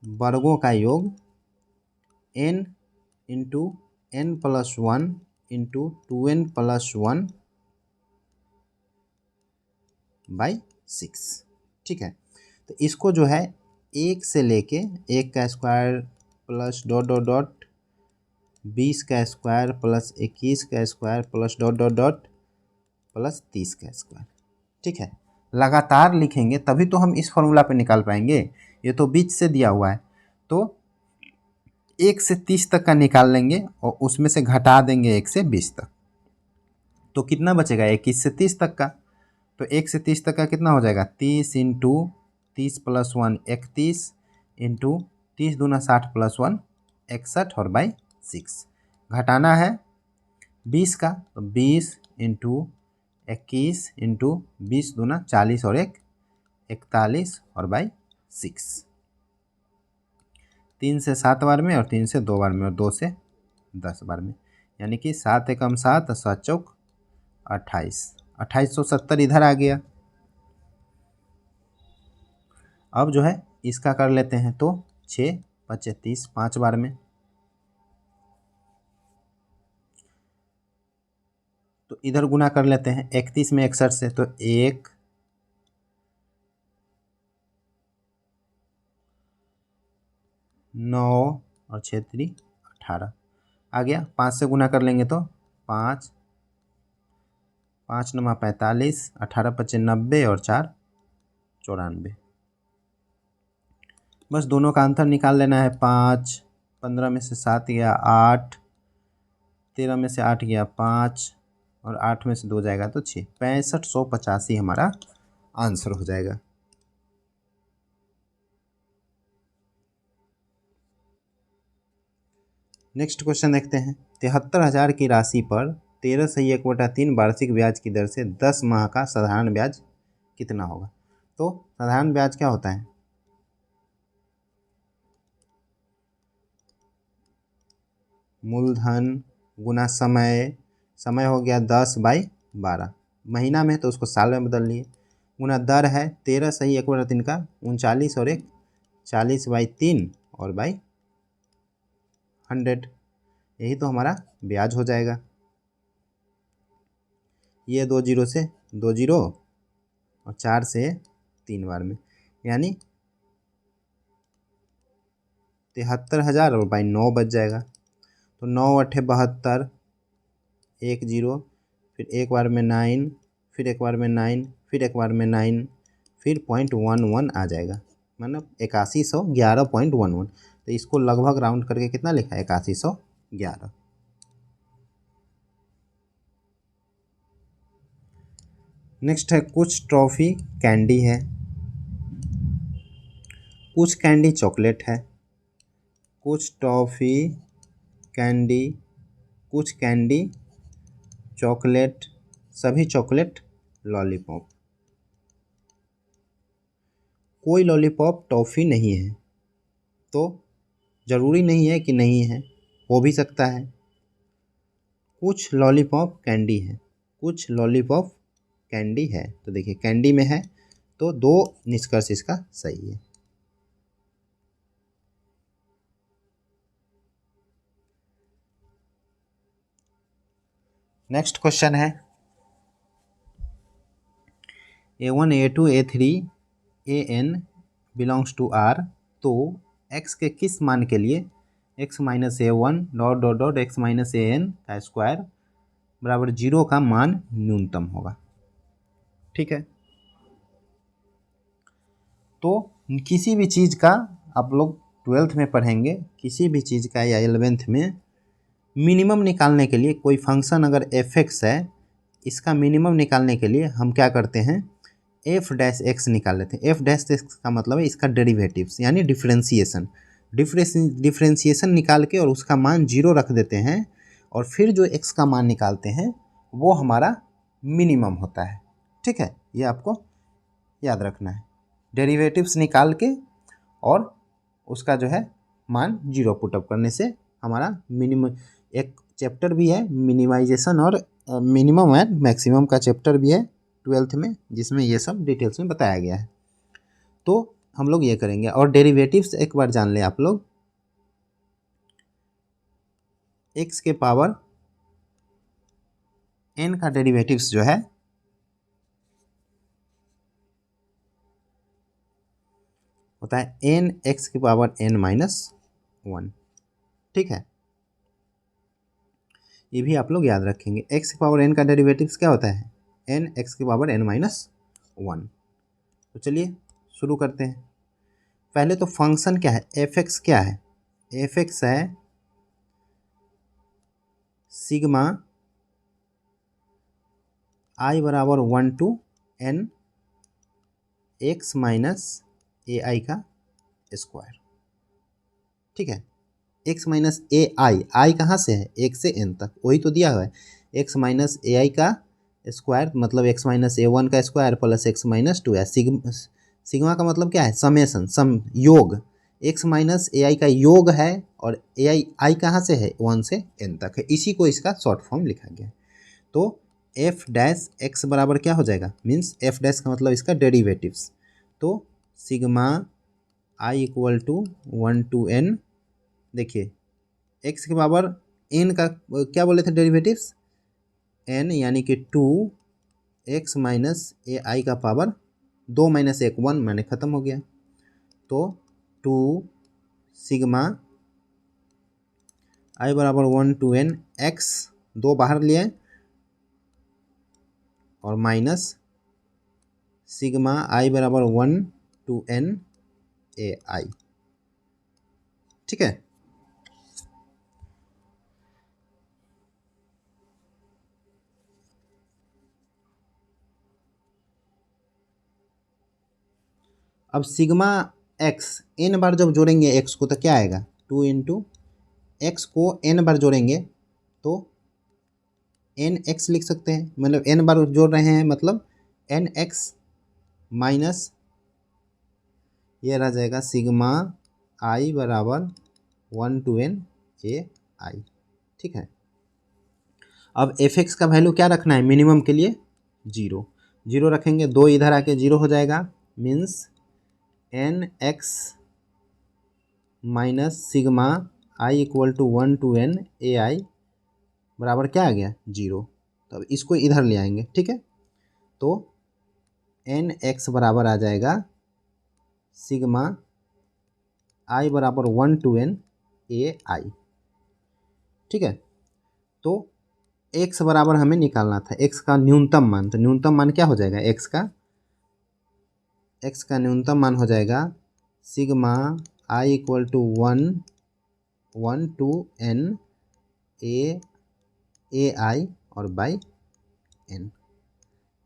वर्गों का योग n into n plus 1 into 2n plus 1 by 6। ठीक है, तो इसको जो है 1 से लेके 1 का square plus dot dot dot 20 का स्क्वायर प्लस 21 का square plus dot dot dot plus 30 का स्क्वायर। ठीक है, लगातार लिखेंगे तभी तो हम इस फॉर्मूला पे निकाल पाएंगे। ये तो बीच से दिया हुआ है, तो 1 से 30 तक का निकाल लेंगे और उसमें से घटा देंगे 1 से 20 तक, तो कितना बचेगा 21 से 30 तक का। तो 1 से 30 तक का कितना हो जाएगा 30 इंटू 30 प्लस 1 31 इंटू 30 दूना 60 प्लस 1 61 और बाई 6। घटाना है 20 का, तो 20 इंटू 21 इंटू 20 दूना 40 और 1 41 और बाई 6। 3 से 7 बार में और 3 से 2 बार में और 2 से 10 बार में, यानी कि 7 एकम 7 7 चौक 28, 2870 इधर आ गया। अब जो है इसका कर लेते हैं, तो 6 5 30 5 बार में, तो इधर गुना कर लेते हैं 31 में 61 से, तो 1 9 और 6 3 18 आ गया। 5 से गुना कर लेंगे तो 5 5 9 45 18 25 90 और 4 94। बस दोनों का अंतर निकाल लेना है। 5 15 में से 7 गया 8, 13 में से 8 गया 5 और 8 में से 2 जाएगा तो 6, 6585 हमारा आंसर हो जाएगा। नेक्स्ट क्वेश्चन देखते हैं। 73,000 की राशि पर 13/1/3 वार्षिक ब्याज की दर से 10 माह का साधारण ब्याज कितना होगा। तो साधारण ब्याज क्या होता है, मूलधन गुना समय, समय हो गया 10/12, महीना में तो उसको साल में बदल लिए, गुना दर है 13/1/3 का 39 और 1 40/3 और बाई 100, यही तो हमारा ब्याज हो जाएगा। ये 2 जीरो से 2 जीरो और 4 से 3 बार में, यानी 73,000 और बाई 9 बच जाएगा। तो 9 8 72, 1 जीरो, फिर एक बार में 9, फिर एक बार में 9, फिर एक बार में 9, फिर 0.11 आ जाएगा, मतलब 8111.11। तो इसको लगभग राउंड करके कितना लिखा है 8111। नेक्स्ट है कुछ टॉफ़ी कैंडी है, कुछ कैंडी चॉकलेट है, कुछ टॉफ़ी कैंडी, कुछ कैंडी चॉकलेट, सभी चॉकलेट लॉलीपॉप। कोई लॉलीपॉप टॉफ़ी नहीं है, तो ज़रूरी नहीं है कि नहीं है, हो भी सकता है। कुछ लॉलीपॉप कैंडी है, कुछ लॉलीपॉप कैंडी है, तो देखिए कैंडी में है, तो 2 निष्कर्ष इसका सही है। नेक्स्ट क्वेश्चन है A1 A2 A3 AN belongs to R, तो x के किस मान के लिए x minus A1 dot dot dot x minus AN का स्क्वायर बराबर 0 का मान न्यूनतम होगा। ठीक है, तो किसी भी चीज़ का आप लोग 12th में पढ़ेंगे, किसी भी चीज़ का या 11th में मिनिमम निकालने के लिए, कोई फंक्शन अगर f(x) है, इसका मिनिमम निकालने के लिए हम क्या करते हैं, f'(x) निकाल लेते हैं। f'(x) का मतलब है इसका डेरिवेटिव्स यानी डिफ्रेंसिएशन। डिफ्रेंसिएशन निकाल के और उसका मान 0 रख देते हैं, और फिर जो x का मान निकालते हैं वो हमारा मिनिमम होता है। ठीक है, ये आपको याद रखना है। डेरिवेटिव्स निकाल के और उसका जो है मान 0 पुटअप करने से हमारा मिनिमम, एक चैप्टर भी है मिनिमाइजेशन और मिनिमम एंड मैक्सिमम का चैप्टर भी है 12th में, जिसमें ये सब डिटेल्स में बताया गया है। तो हम लोग ये करेंगे, और डेरिवेटिव्स एक बार जान लें आप लोग, x के पावर n का डेरिवेटिव्स जो है होता है n x की पावर n माइनस 1। ठीक है, ये भी आप लोग याद रखेंगे। एक्स की पावर एन का डेरिवेटिव्स क्या होता है? एन एक्स की पावर एन माइनस 1। तो चलिए शुरू करते हैं। पहले तो फंक्शन क्या है, एफ एक्स क्या है? एफ एक्स है सिग्मा आई बराबर 1 to N X minus A I का स्क्वायर। ठीक है, एक्स माइनस ए आई कहाँ से है? एक से एन तक, वही तो दिया हुआ है। एक्स माइनस ए आई का स्क्वायर मतलब एक्स माइनस ए वन का square plus x minus two है। सिग्मा का मतलब क्या है? समेसन, सम, योग। एक्स माइनस ए आई का योग है और ए आई कहाँ से है? 1 से एन तक है, इसी को इसका शॉर्ट फॉर्म लिखा गया। तो एफ डैश एक्स बराबर क्या हो जाएगा? मीन्स एफ डैश का मतलब इसका डेरिवेटिव्स। तो sigma I equal to 1 to n, देखिए एक्स के पावर एन का क्या बोले थे डेरिवेटिव्स? एन, यानी कि 2 एक्स माइनस ए आई का पावर 2 माइनस 1 1, मैंने ख़त्म हो गया। तो 2 सिग्मा आई बराबर 1 टू एन एक्स, 2 बाहर लिए और माइनस सिग्मा आई बराबर 1 टू एन ए आई। ठीक है, अब सिग्मा एक्स एन बार जब जोड़ेंगे एक्स को तो क्या आएगा? 2 इंटू एक्स को एन बार जोड़ेंगे तो एन एक्स लिख सकते हैं, मतलब एन बार जोड़ रहे हैं मतलब एन एक्स माइनस ये रह जाएगा सिग्मा आई बराबर 1 टू एन ए आई। ठीक है, अब एफ एक्स का वैल्यू क्या रखना है मिनिमम के लिए? 0 0 रखेंगे, 2 इधर आके 0 हो जाएगा, means N X minus sigma I equal to 1 to N A I बराबर क्या आ गया? 0। तो अब इसको इधर ले आएंगे। ठीक है, तो एन एक्स बराबर आ जाएगा सिग्मा आई बराबर 1 टू एन ए आई। ठीक है, तो एक्स बराबर हमें निकालना था एक्स का न्यूनतम मान। तो न्यूनतम मान क्या हो जाएगा? एक्स का न्यूनतम मान हो जाएगा sigma I equal to 1 to N A I और बाई एन,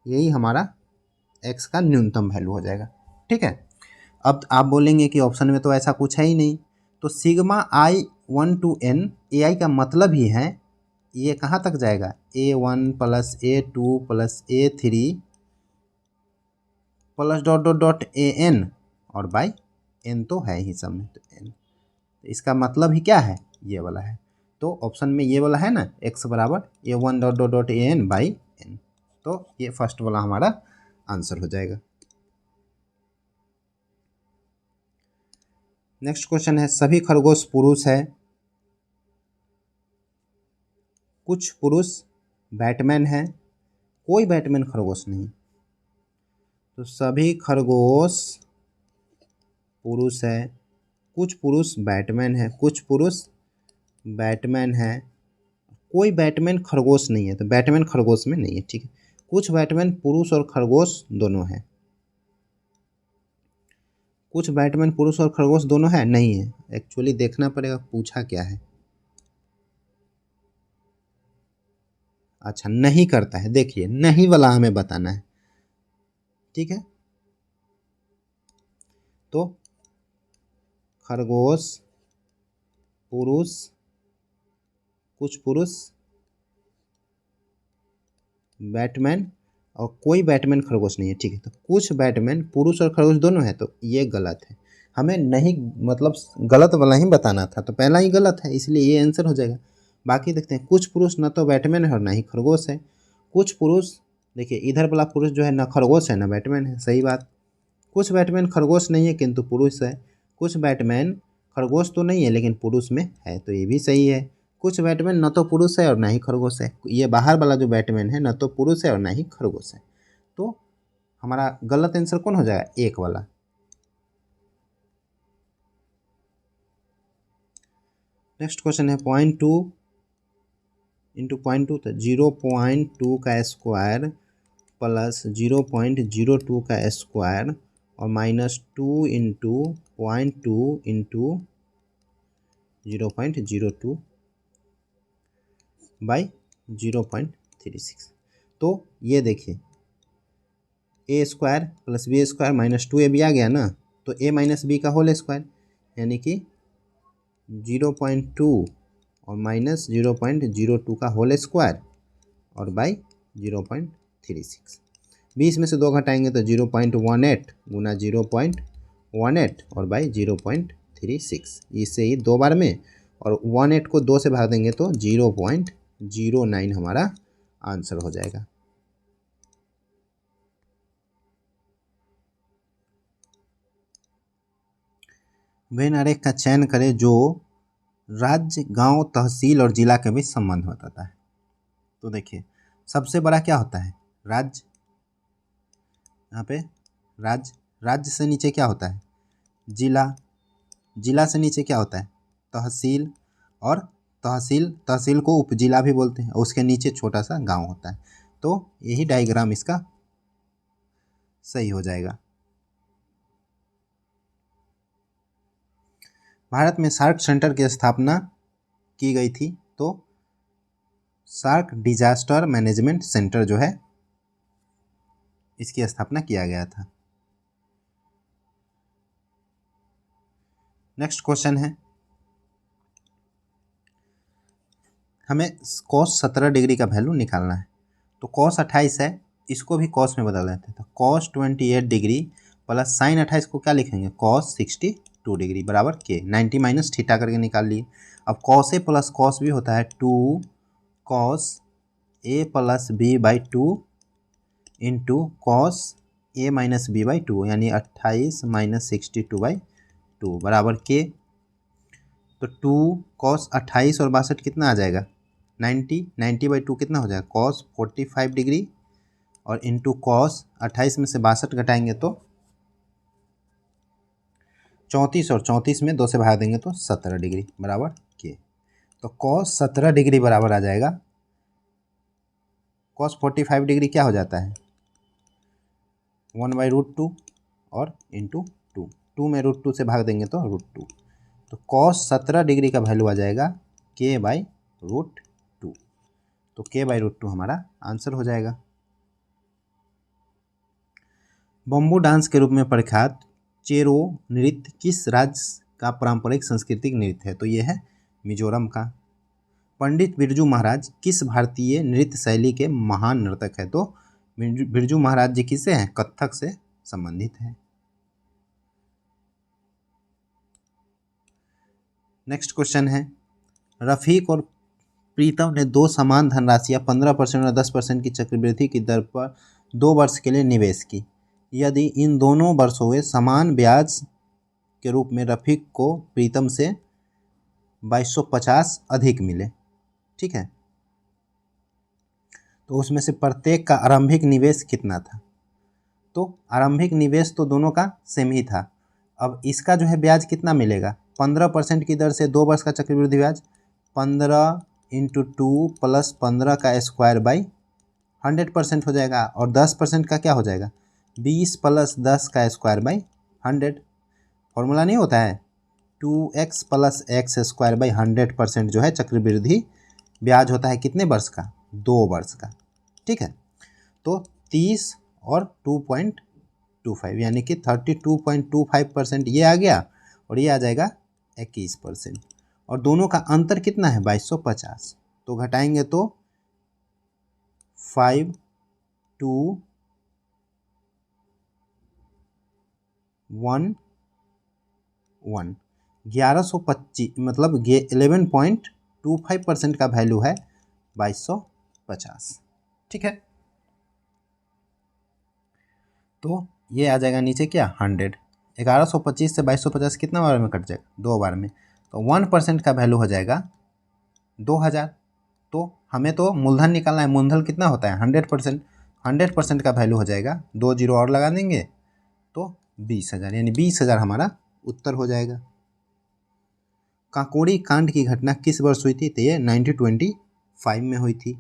यही हमारा एक्स का न्यूनतम वैल्यू हो जाएगा। ठीक है, अब आप बोलेंगे कि ऑप्शन में तो ऐसा कुछ है ही नहीं, तो sigma I 1 to N A I का मतलब ही है ये कहाँ तक जाएगा? A1 plus A2 plus A3 plus dot dot dot AN और बाई एन तो है ही सब में, तो एन, तो इसका मतलब ही क्या है? ये वाला है। तो ऑप्शन में ये वाला है ना, एक्स बराबर A1 dot dot dot AN by N, तो ये फर्स्ट वाला हमारा आंसर हो जाएगा। नेक्स्ट क्वेश्चन है, सभी खरगोश पुरुष है, कुछ पुरुष बैटमैन है, कोई बैटमैन खरगोश नहीं। तो सभी खरगोश पुरुष है, कुछ पुरुष बैटमैन है, कुछ पुरुष बैटमैन है, कोई बैटमैन खरगोश नहीं है। तो बैटमैन खरगोश में नहीं है। ठीक है, कुछ बैटमैन पुरुष और खरगोश दोनों है। कुछ बैटमैन पुरुष और खरगोश दोनों है, नहीं है। एक्चुअली देखना पड़ेगा पूछा क्या है। अच्छा, नहीं करता है, देखिए नहीं वाला हमें बताना है। ठीक है, तो खरगोश पुरुष, कुछ पुरुष बैटमैन और कोई बैटमैन खरगोश नहीं है। ठीक है, तो कुछ बैटमैन पुरुष और खरगोश दोनों है, तो ये गलत है। हमें नहीं, मतलब गलत वाला ही बताना था, तो पहला ही गलत है, इसलिए ये आंसर हो जाएगा। बाकी देखते हैं, कुछ पुरुष न तो बैटमैन है और ना ही खरगोश है। कुछ पुरुष, देखिए इधर वाला पुरुष जो है ना खरगोश है ना बैटमैन है, सही बात। कुछ बैटमैन खरगोश नहीं है किंतु पुरुष है। कुछ बैटमैन खरगोश तो नहीं है लेकिन पुरुष में है, तो ये भी सही है। कुछ बैटमैन न तो पुरुष है और ना ही खरगोश है। ये बाहर वाला जो बैटमैन है न तो पुरुष है और ना ही खरगोश है। तो हमारा गलत आंसर कौन हो जाएगा? एक वाला। नेक्स्ट क्वेश्चन है 0.2 इंटू 0.2 तो 0.2 का स्क्वायर प्लस 0.02 का स्क्वायर और -2 इंटू 0.2 इंटू 0.02 बाई 0.36। तो ये देखिए A square plus B square -2ab आ गया ना, तो a माइनस बी का होल स्क्वायर यानी कि 0.2 और -0.02 का होल स्क्वायर और बाई 0.36। 20 में से 2 घटाएंगे तो 0.18 गुना 0.18 और बाई 0.36। इससे ही 2 बार में, और 18 को 2 से भाग देंगे तो 0.09 हमारा आंसर हो जाएगा। वेन आरेख का चयन करें जो राज्य, गांव, तहसील और जिला के बीच संबंध बताता है। तो देखिए सबसे बड़ा क्या होता है, राज्य। यहाँ पे राज्य, राज्य से नीचे क्या होता है, जिला, जिला से नीचे क्या होता है, तहसील, और तहसील को उपजिला भी बोलते हैं, और उसके नीचे छोटा सा गांव होता है। तो यही डायग्राम इसका सही हो जाएगा। भारत में सार्क सेंटर की स्थापना की गई थी, तो सार्क डिजास्टर मैनेजमेंट सेंटर जो है इसकी स्थापना किया गया था। नेक्स्ट क्वेश्चन है, हमें cos 17 डिग्री का वैल्यू निकालना है। तो cos 28 है, इसको भी cos में बदल देते हैं। तो cos 28 डिग्री प्लस sin 28 को क्या लिखेंगे, cos 62 डिग्री बराबर के 90 माइनस थीटा करके निकाल लिए। अब cos a plus cos b होता है 2 cos a plus b by 2 into cos a minus b by 2 यानी 28 माइनस 62 बाई 2 बराबर के। तो 2 cos 28 और 62 कितना आ जाएगा, 90 बाई 2 कितना हो जाएगा, cos 45 डिग्री, और इंटू cos 28 में से 62 घटाएंगे तो 34, और 34 में 2 से भाग देंगे तो 17 डिग्री बराबर के। तो cos 17 डिग्री बराबर आ जाएगा, cos 45 डिग्री क्या हो जाता है 1/√2 और इंटू 2 में √2 से भाग देंगे तो √2। तो cos 17 डिग्री का वैल्यू आ जाएगा k/√2। तो k/√2 हमारा आंसर हो जाएगा। बम्बू डांस के रूप में प्रख्यात चेरो नृत्य किस राज्य का पारंपरिक सांस्कृतिक नृत्य है, तो ये है मिजोरम का। पंडित बिरजू महाराज किस भारतीय नृत्य शैली के महान नर्तक है, तो बिरजू महाराज जी किससे हैं, कथक से संबंधित हैं। नेक्स्ट क्वेश्चन है, रफीक और प्रीतम ने 2 समान धनराशियां 15% और 10% की चक्रवृद्धि की दर पर 2 वर्ष के लिए निवेश की। यदि इन दोनों वर्षों में समान ब्याज के रूप में रफीक को प्रीतम से 2250 अधिक मिले, ठीक है, तो उसमें से प्रत्येक का आरंभिक निवेश कितना था। तो आरंभिक निवेश तो दोनों का सेम ही था। अब इसका जो है ब्याज कितना मिलेगा, 15% की दर से 2 वर्ष का चक्रवृद्धि ब्याज 15 इंटू 2 प्लस 15 का स्क्वायर बाई 100% हो जाएगा, और 10% का क्या हो जाएगा 20 प्लस 10 का स्क्वायर बाई 100। फॉर्मूला नहीं होता है 2x plus x square by 100% जो है चक्रवृद्धि ब्याज होता है कितने वर्ष का, 2 वर्ष का, ठीक है। तो 30 और 2.25 यानी कि 32.25% ये आ गया, और ये आ जाएगा 21%, और दोनों का अंतर कितना है 2250। तो घटाएंगे तो 5 2 1 1 1125 मतलब 11.25% का वैल्यू है 2250, ठीक है। तो ये आ जाएगा नीचे क्या 100। 1125 से 2250 कितना बार में कट जाएगा, 2 बार में। तो 1% का वैल्यू हो जाएगा 2000। तो हमें तो मूलधन निकालना है, मूलधन कितना होता है 100%। 100% का वैल्यू हो जाएगा, 2 जीरो और लगा देंगे तो 20,000, यानी 20,000 हमारा उत्तर हो जाएगा। काकोरी कांड की घटना किस वर्ष हुई थी? तो ये 1925 में हुई थी।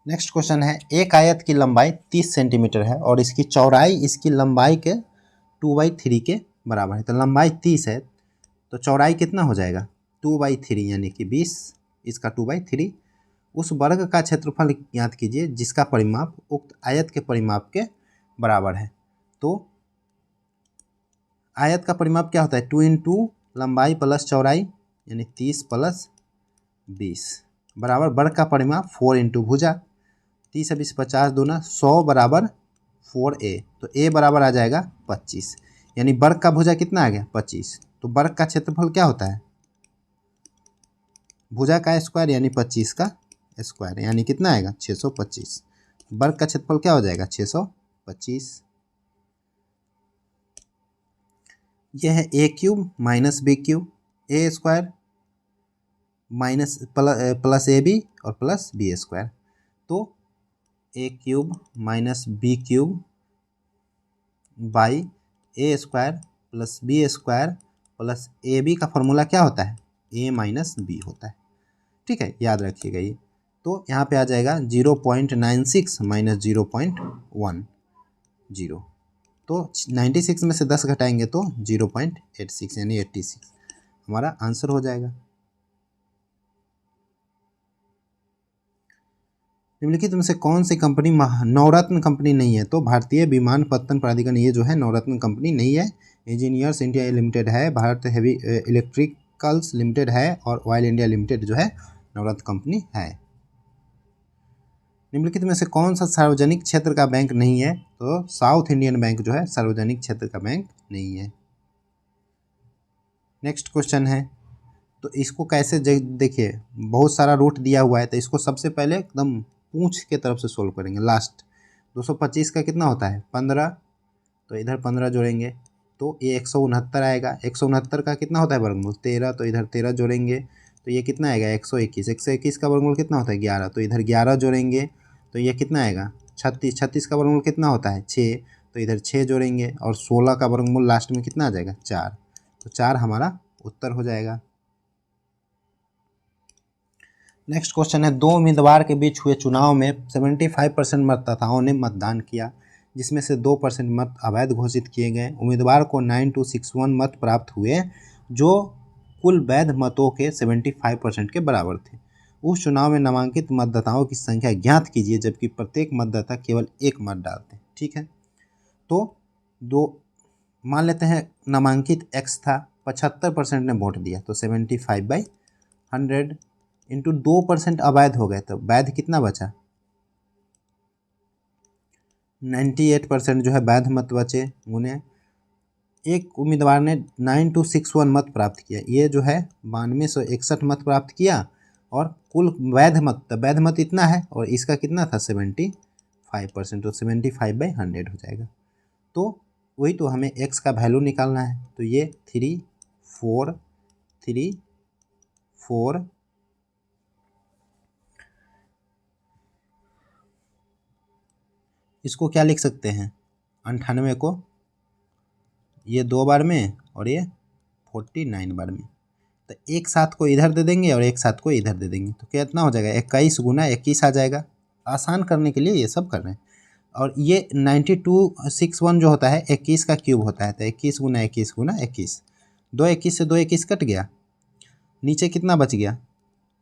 नेक्स्ट क्वेश्चन है, एक आयत की लंबाई 30 सेंटीमीटर है और इसकी चौड़ाई इसकी लंबाई के 2/3 के बराबर है। तो लंबाई 30 है तो चौड़ाई कितना हो जाएगा? 2/3 यानी कि 20, इसका 2/3। उस वर्ग का क्षेत्रफल ज्ञात कीजिए जिसका परिमाप उक्त आयत के परिमाप के बराबर है। तो आयत का परिमाप क्या होता है? 2 × लंबाई प्लस चौड़ाई यानी 30 + 20 बराबर वर्ग का परिमाप 4 × भुजा, 30 × 20 50 दूना 100 बराबर 4a। तो a बराबर आ जाएगा 25, यानी वर्ग का भुजा कितना आ गया? 25। तो वर्ग का क्षेत्रफल क्या होता है? भुजा का स्क्वायर यानी 25 का स्क्वायर, यानी कितना आएगा? 625। वर्ग का क्षेत्रफल क्या हो जाएगा? 625। यह है a³ - b³ a² minus plus ab और प्लस b²। तो a³ - b³ by a² plus b² plus ab का फॉर्मूला क्या होता है? a - b होता है। ठीक है, याद रखिएगा ये। तो यहाँ पे आ जाएगा 0.96 - 0.10। तो 96 में से 10 घटाएंगे तो 0.86 यानी 86 हमारा आंसर हो जाएगा। निम्नलिखित में से कौन सी कंपनी नवरत्न कंपनी नहीं है? तो भारतीय विमानपत्तन प्राधिकरण ये जो है नवरत्न कंपनी नहीं है। इंजीनियर्स इंडिया लिमिटेड है, भारत हेवी इलेक्ट्रिकल्स लिमिटेड है और ऑयल इंडिया लिमिटेड जो है नवरत्न कंपनी है। निम्नलिखित में से कौन सा सार्वजनिक क्षेत्र का बैंक नहीं है? तो साउथ इंडियन बैंक जो है सार्वजनिक क्षेत्र का बैंक नहीं है। नेक्स्ट क्वेश्चन है, तो इसको कैसे देखिए बहुत सारा रूट दिया हुआ है तो इसको सबसे पहले एकदम पूंछ के तरफ से सोल्व करेंगे। लास्ट 225 का कितना होता है? 15, तो इधर 15 जोड़ेंगे तो ये 169 आएगा। 169 का कितना होता है वर्गमूल? 13, तो इधर 13 जोड़ेंगे तो ये कितना आएगा? 121। 121 का वर्गमूल कितना होता है? 11, तो इधर 11 जोड़ेंगे तो ये कितना आएगा? 36। 36 का वर्गमूल कितना होता है? 6, तो इधर 6 जोड़ेंगे और 16 का वर्गमूल लास्ट में कितना आ जाएगा? 4, तो 4 हमारा उत्तर हो जाएगा। नेक्स्ट क्वेश्चन है, दो उम्मीदवार के बीच हुए चुनाव में 75% मतदाताओं ने मतदान किया जिसमें से 2% मत अवैध घोषित किए गए। उम्मीदवार को 9261 मत प्राप्त हुए जो कुल वैध मतों के 75% के बराबर थे। उस चुनाव में नामांकित मतदाताओं की संख्या ज्ञात कीजिए जबकि प्रत्येक मतदाता केवल एक मत डालते हैं। ठीक है, तो दो मान लेते हैं नामांकित x था, 75% ने वोट दिया तो 75/100 इंटू 2% अवैध हो गए तो वैध कितना बचा? 98% जो है वैध मत बचे गुने एक उम्मीदवार ने 9261 मत प्राप्त किया, ये जो है 9261 मत प्राप्त किया और कुल वैध मत इतना है और इसका कितना था? 75%, तो 75/100 हो जाएगा। तो वही तो हमें x का वैल्यू निकालना है। तो ये 3 4 3 4 इसको क्या लिख सकते हैं? 98 को ये 2 बार में और ये 49 बार में, तो एक साथ को इधर दे देंगे और एक साथ को इधर दे देंगे तो कितना हो जाएगा? 21 × 21 आ जाएगा। आसान करने के लिए ये सब कर रहे हैं। और ये 9261 जो होता है 21 का क्यूब होता है तो 21 × 21 × 21, 2 21 से 2 21 कट गया, नीचे कितना बच गया?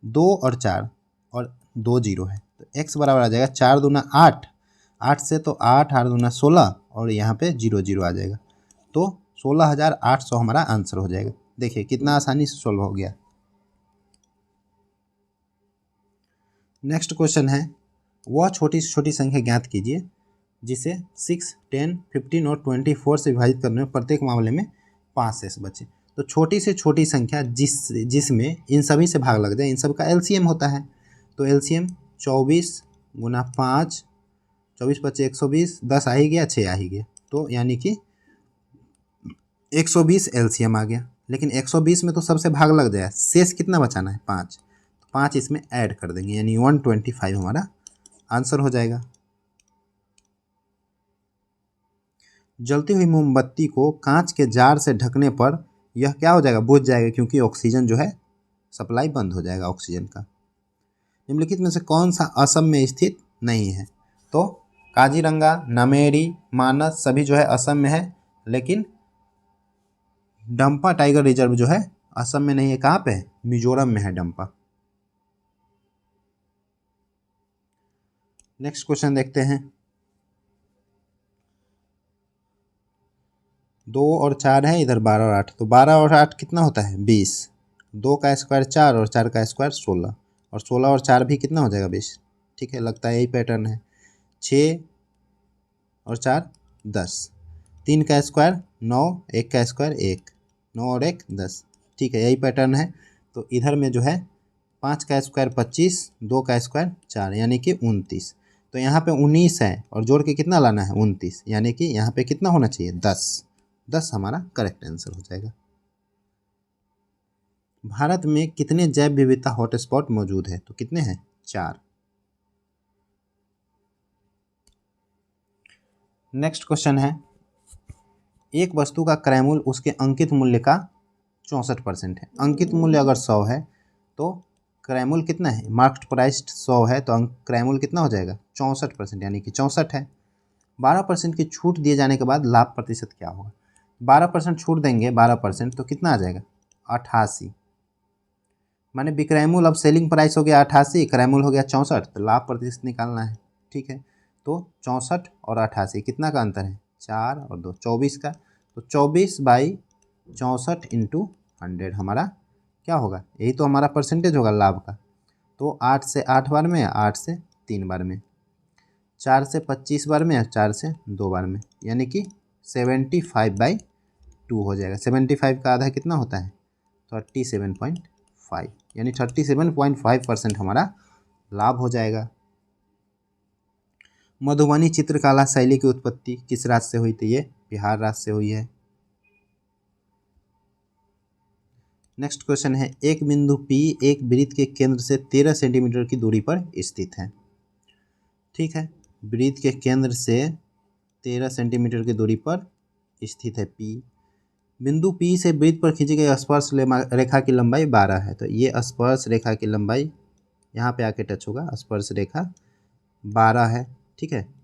2 और 4 और 2 0 है तो x बराबर आ जाएगा 4 दूना 8, 8 से तो 8 8 दूना 16 और यहाँ पे 0 0 आ जाएगा तो 16,800 हमारा आंसर हो जाएगा। देखिए कितना आसानी से सोल्व हो गया। नेक्स्ट क्वेश्चन है, वह छोटी से छोटी संख्या ज्ञात कीजिए जिसे 6, 10, 15 और 24 से विभाजित करने में प्रत्येक मामले में 5 शेष बचे। तो छोटी से छोटी संख्या जिसमें इन सभी से भाग लग जाए, इन सब का एलसीएम होता है। तो एलसीएम 24 × 5, 24 × 5 120, 10 आ ही गया, 6 आ ही गया, तो यानी कि 120 एलसीएम आ गया। लेकिन 120 में तो सबसे भाग लग जाए, शेष कितना बचाना है? 5, तो 5 इसमें ऐड कर देंगे यानी 125 हमारा आंसर हो जाएगा। जलती हुई मोमबत्ती को कांच के जार से ढकने पर यह क्या हो जाएगा, बुझ जाएगा, क्योंकि ऑक्सीजन जो है सप्लाई बंद हो जाएगा ऑक्सीजन का। निम्नलिखित में से कौन सा असम में स्थित नहीं है? तो काजीरंगा, नामेरी, मानस सभी जो है असम में है, लेकिन डंपा टाइगर रिजर्व जो है असम में नहीं है। कहाँ पे है? मिजोरम में है डंपा। नेक्स्ट क्वेश्चन देखते हैं। 2 और 4 है, इधर 12 और 8, तो 12 और 8 कितना होता है? 20। 2 का स्क्वायर 4 और 4 का स्क्वायर 16, और 16 और 4 भी कितना हो जाएगा? 20। ठीक है, लगता है यही पैटर्न है। 6 और 4 10, 3 का स्क्वायर 9, 1 का स्क्वायर 1, 9 और 1 10। ठीक है, यही पैटर्न है। तो इधर में जो है 5 का स्क्वायर 25, 2 का स्क्वायर 4, यानी कि 29। तो यहाँ पे 19 है और जोड़ के कितना लाना है? 29, यानी कि यहाँ पे कितना होना चाहिए? 10। 10 हमारा करेक्ट आंसर हो जाएगा। भारत में कितने जैव विविधता हॉटस्पॉट मौजूद है? तो कितने हैं? 4। नेक्स्ट क्वेश्चन है, एक वस्तु का क्रय मूल्य उसके अंकित मूल्य का 64% है। अंकित मूल्य अगर 100 है तो क्रय मूल्य कितना है? मार्केट प्राइस 100 है तो क्रय मूल्य कितना हो जाएगा? 64%, यानी कि 64 है। 12% की छूट दिए जाने के बाद लाभ प्रतिशत क्या होगा? 12% छूट देंगे, 12% तो कितना आ जाएगा? 88। माने विक्रय मूल्य अब सेलिंग प्राइस हो गया 88, क्रय मूल्य हो गया 64, तो लाभ प्रतिशत निकालना है। ठीक है, तो 64 और 88 कितना का अंतर है? 4 और 2, 24 का। तो 24/64 इंटू 100 हमारा क्या होगा? यही तो हमारा परसेंटेज होगा लाभ का। तो 8 से 8 बार में, 8 से 3 बार में, 4 से 25 बार में, 4 से 2 बार में, यानी कि 75/2 हो जाएगा। 75 का आधा कितना होता है? 37.5, यानी 37.5% हमारा लाभ हो जाएगा। मधुबनी चित्रकला शैली की उत्पत्ति किस राज्य से हुई थी? ये बिहार राज्य से हुई है। नेक्स्ट क्वेश्चन है, एक बिंदु P एक वृत्त के केंद्र से 13 सेंटीमीटर की दूरी पर स्थित है। ठीक है, वृत्त के केंद्र से 13 सेंटीमीटर की दूरी पर स्थित है P। बिंदु P से वृत्त पर खींची गई स्पर्श रेखा की लंबाई 12 है। तो ये स्पर्श रेखा की लंबाई यहाँ पे आके टच होगा, स्पर्श रेखा 12 है। ठीक है,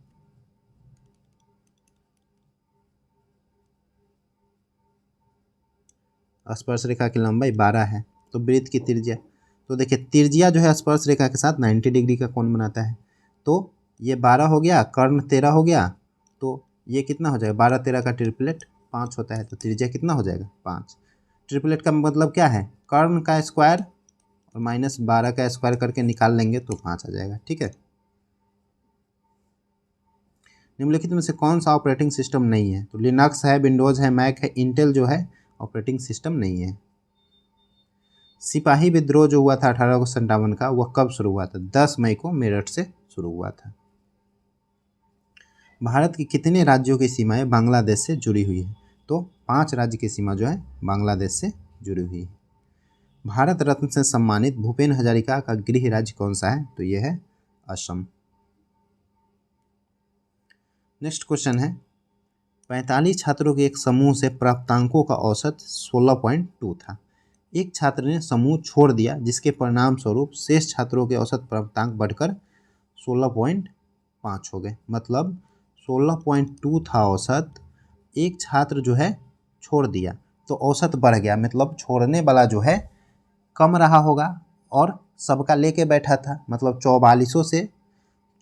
स्पर्श रेखा की लंबाई 12 है। तो वृत्त की त्रिज्या, तो देखिए त्रिज्या जो है स्पर्श रेखा के साथ 90 डिग्री का कोण बनाता है। तो ये 12 हो गया, कर्ण 13 हो गया, तो ये कितना हो जाएगा? 12 13 का ट्रिपलेट 5 होता है, तो त्रिज्या कितना हो जाएगा? 5। ट्रिपलेट का मतलब क्या है? कर्ण का स्क्वायर और माइनस 12 का स्क्वायर करके निकाल लेंगे तो 5 आ जाएगा। ठीक है, निम्नलिखित में से कौन सा ऑपरेटिंग सिस्टम नहीं है? तो लिनक्स है, विंडोज़ है, मैक है, इंटेल जो है ऑपरेटिंग सिस्टम नहीं है। सिपाही विद्रोह जो हुआ था 1857 का, वह कब शुरू हुआ था? 10 मई को मेरठ से शुरू हुआ था। भारत के कितने राज्यों की सीमाएं बांग्लादेश से जुड़ी हुई है? तो 5 राज्य की सीमा जो है बांग्लादेश से जुड़ी हुई है। भारत रत्न से सम्मानित भूपेन हजारिका का गृह राज्य कौन सा है? तो यह है असम। नेक्स्ट क्वेश्चन है, 45 छात्रों के एक समूह से प्राप्तांकों का औसत 16.2 था। एक छात्र ने समूह छोड़ दिया, जिसके परिणाम स्वरूप शेष छात्रों के औसत प्राप्तांक बढ़कर 16.5 हो गए। मतलब 16.2 था औसत, एक छात्र जो है छोड़ दिया तो औसत बढ़ गया, मतलब छोड़ने वाला जो है कम रहा होगा और सबका लेके बैठा था, मतलब 44 से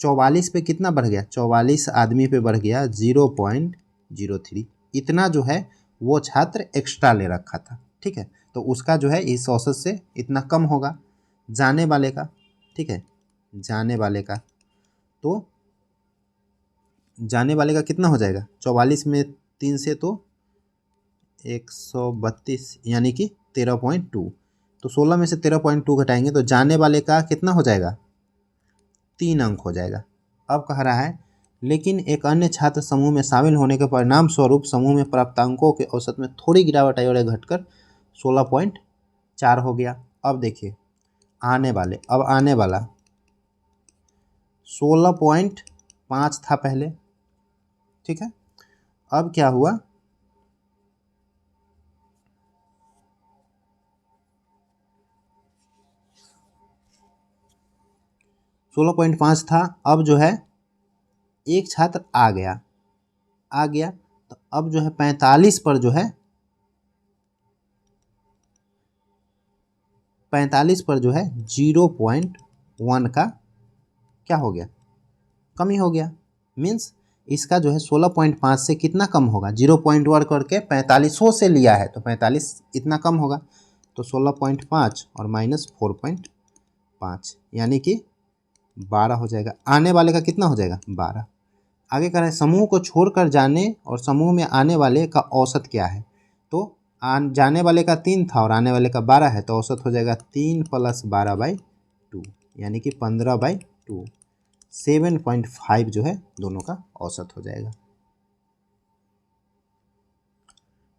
44 पे कितना बढ़ गया? 44 आदमी पे बढ़ गया 0.03। इतना जो है वो छात्र एक्स्ट्रा ले रखा था। ठीक है, तो उसका जो है इस औसत से इतना कम होगा जाने वाले का। ठीक है, जाने वाले का, तो जाने वाले का कितना हो जाएगा? 44 में 3 से तो 132, यानी कि 13.2। तो 16 में से 13.2 घटाएंगे तो जाने वाले का कितना हो जाएगा? 3 अंक हो जाएगा। अब कह रहा है, लेकिन एक अन्य छात्र समूह में शामिल होने के परिणाम स्वरूप समूह में प्राप्तांकों के औसत में थोड़ी गिरावट आई और यह घटकर 16.4 हो गया। अब देखिए आने वाला 16.5 था पहले। ठीक है, अब क्या हुआ, 16.5 था, अब जो है एक छात्र आ गया तो अब जो है 45 पर जो है 0.1 का क्या हो गया, कमी हो गया। मीन्स इसका जो है 16.5 से कितना कम होगा, 0.1 करके 4500 से लिया है तो 45 इतना कम होगा, तो 16.5 और -4.5 यानी कि 12 हो जाएगा। आने वाले का कितना हो जाएगा, 12। आगे कह रहे हैं समूह को छोड़कर जाने और समूह में आने वाले का औसत क्या है, तो जाने वाले का 3 था और आने वाले का 12 है, तो औसत हो जाएगा 3 + 12/2 यानी कि 15/2, 7.5 जो है दोनों का औसत हो जाएगा।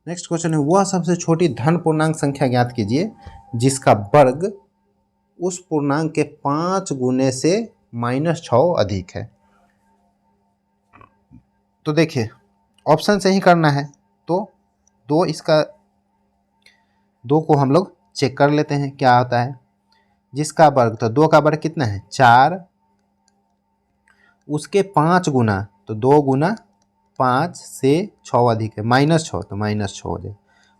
नेक्स्ट क्वेश्चन है, वह सबसे छोटी धन पूर्णांक संख्या ज्ञात कीजिए जिसका वर्ग उस पूर्णांक के 5 गुने से -6 अधिक है। तो देखिए ऑप्शन से ही करना है, तो दो को हम लोग चेक कर लेते हैं क्या आता है। जिसका वर्ग, तो 2 का वर्ग कितना है 4, उसके 5 गुना, तो 2 गुना 5 से 6 अधिक है -6, तो -6 हो जाएगा।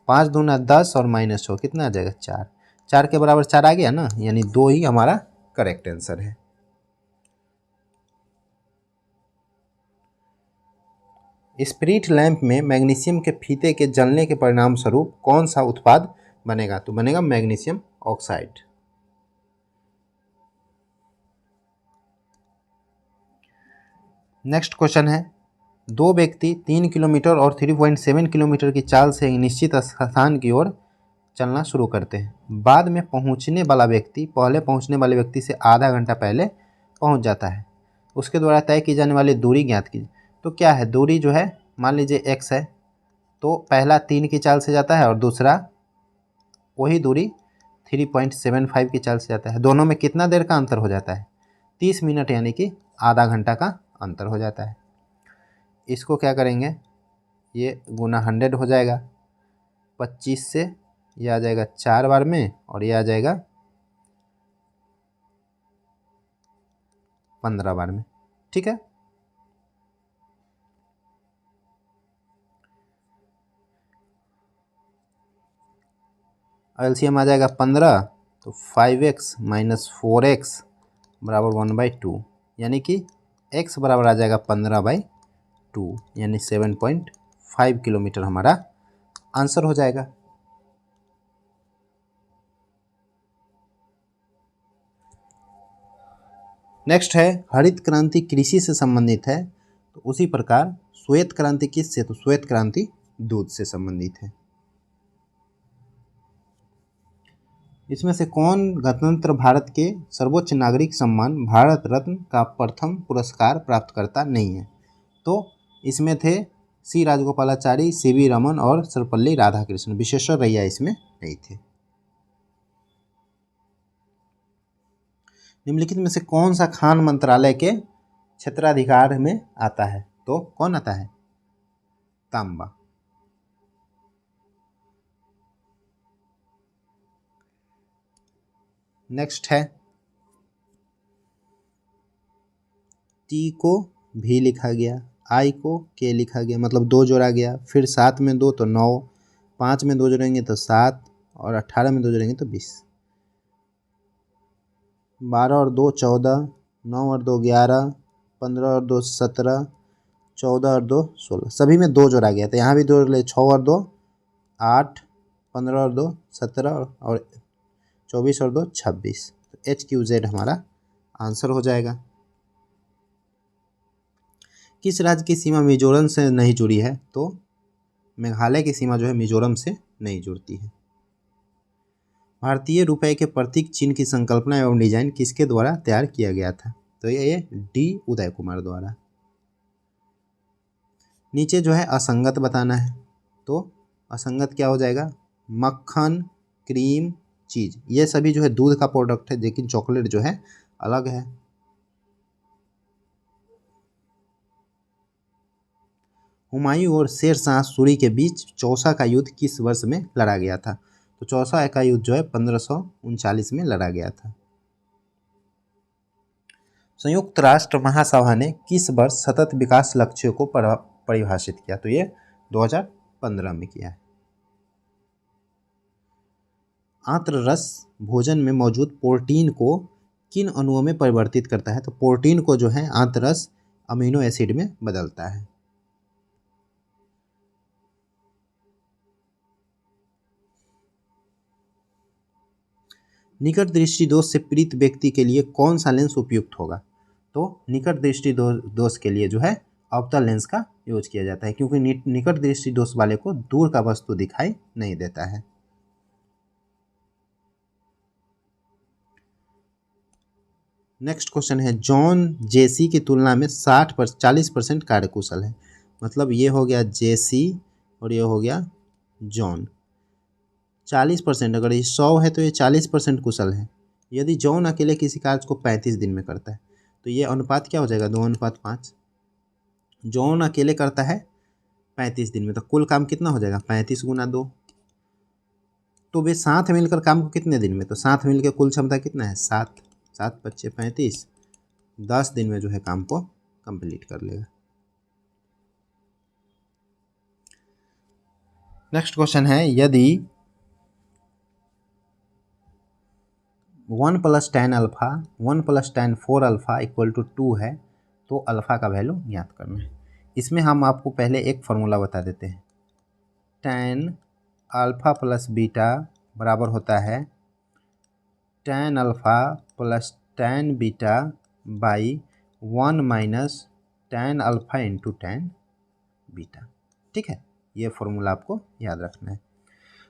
5 दूना 10 और -6 कितना आ जाएगा 4, 4 के बराबर 4 आ गया ना, यानी 2 ही हमारा करेक्ट आंसर है। स्पिरिट लैंप में मैग्नीशियम के फीते के जलने के परिणाम स्वरूप कौन सा उत्पाद बनेगा, तो बनेगा मैग्नीशियम ऑक्साइड। नेक्स्ट क्वेश्चन है, दो व्यक्ति 3 किलोमीटर और 3.7 किलोमीटर की चाल से एक निश्चित स्थान की ओर चलना शुरू करते हैं। बाद में पहुंचने वाला व्यक्ति पहले पहुंचने वाले व्यक्ति से आधा घंटा पहले पहुंच जाता है। उसके द्वारा तय की जाने वाली दूरी ज्ञात कीजिए। तो क्या है, दूरी जो है मान लीजिए x है, तो पहला 3 की चाल से जाता है और दूसरा वही दूरी 3.75 की चाल से जाता है। दोनों में कितना देर का अंतर हो जाता है, 30 मिनट, यानी कि आधा घंटा का अंतर हो जाता है। इसको क्या करेंगे, ये गुना 100 हो जाएगा, 25 से ये आ जाएगा 4 बार में और ये आ जाएगा 15 बार में। ठीक है, एलसीएम आ जाएगा 15, तो 5x - 4x बराबर 1/2, यानी कि x बराबर आ जाएगा 15/2, यानी 7.5 किलोमीटर हमारा आंसर हो जाएगा। नेक्स्ट है, हरित क्रांति कृषि से संबंधित है, तो उसी प्रकार श्वेत क्रांति किससे, तो श्वेत क्रांति दूध से संबंधित है। इसमें से कौन गणतंत्र भारत के सर्वोच्च नागरिक सम्मान भारत रत्न का प्रथम पुरस्कार प्राप्तकर्ता नहीं है, तो इसमें थे सी राजगोपालाचारी, सीवी रमन और सर्वपल्ली राधाकृष्णन। विश्वेश्वरैया इसमें नहीं थे। निम्नलिखित में से कौन सा खान मंत्रालय के क्षेत्राधिकार में आता है, तो कौन आता है, तांबा। नेक्स्ट है, टी को भी लिखा गया, आई को के लिखा गया, मतलब 2 जोड़ा गया, फिर 7 में 2 तो 9, 5 में 2 जोड़ेंगे तो 7 और 18 में 2 जोड़ेंगे तो 20, 12 और 2 14, 9 और 2 11, 15 और 2 17, 14 और 2 16, सभी में 2 जोड़ा गया, तो यहाँ भी 2 जोड़ ले, 6 और 2 8, 15 और 2 17 और 24 और 2 26, तो HQZ हमारा आंसर हो जाएगा। किस राज्य की सीमा मिजोरम से नहीं जुड़ी है, तो मेघालय की सीमा जो है मिजोरम से नहीं जुड़ती है। भारतीय रुपए के प्रतीक चिन्ह की संकल्पना एवं डिजाइन किसके द्वारा तैयार किया गया था, तो ये डी उदय कुमार द्वारा। नीचे जो है असंगत बताना है, तो असंगत क्या हो जाएगा, मक्खन, क्रीम, चीज, ये सभी जो है दूध का प्रोडक्ट है, लेकिन चॉकलेट जो है अलग है। हुमायूं और शेर शाह सूरी के बीच चौसा का युद्ध किस वर्ष में लड़ा गया था? तो चौसा का युद्ध जो है 1539 में लड़ा गया था। संयुक्त राष्ट्र महासभा ने किस वर्ष सतत विकास लक्ष्यों को परिभाषित किया? तो ये 2015 में किया है। आंत्र रस भोजन में मौजूद प्रोटीन को किन अणुओं में परिवर्तित करता है? तो प्रोटीन को जो है आंत्र रस अमीनो एसिड में बदलता है। निकट दृष्टि दोष से पीड़ित व्यक्ति के लिए कौन सा लेंस उपयुक्त होगा? तो निकट दृष्टि दोष के लिए जो है अवतल लेंस का यूज किया जाता है, क्योंकि निकट दृष्टि दोष वाले को दूर का वस्तु दिखाई नहीं देता है। नेक्स्ट क्वेश्चन है, जॉन जेसी की तुलना में 40% कार्यकुशल है। मतलब ये हो गया जेसी और ये हो गया जॉन। 40%, अगर ये 100 है तो ये 40% कुशल है। यदि जॉन अकेले किसी कार्य को 35 दिन में करता है तो ये अनुपात क्या हो जाएगा? 2:5। जॉन अकेले करता है 35 दिन में, तो कुल काम कितना हो जाएगा? 35 × 2। तो वे साथ मिलकर काम को कितने दिन में? तो साथ मिलकर कुल क्षमता कितना है? 7। 7 × 5 = 35। 10 दिन में जो है काम को कंप्लीट कर लेगा। नेक्स्ट क्वेश्चन है, यदि 1 + tan अल्फा 1 + tan 4 अल्फा = 2 है तो अल्फा का वैल्यू ज्ञात करना है। इसमें हम आपको पहले एक फार्मूला बता देते हैं। tan अल्फा + बीटा बराबर होता है tan alpha + tan beta by 1 - tan alpha × tan beta. ठीक है, ये फार्मूला आपको याद रखना है।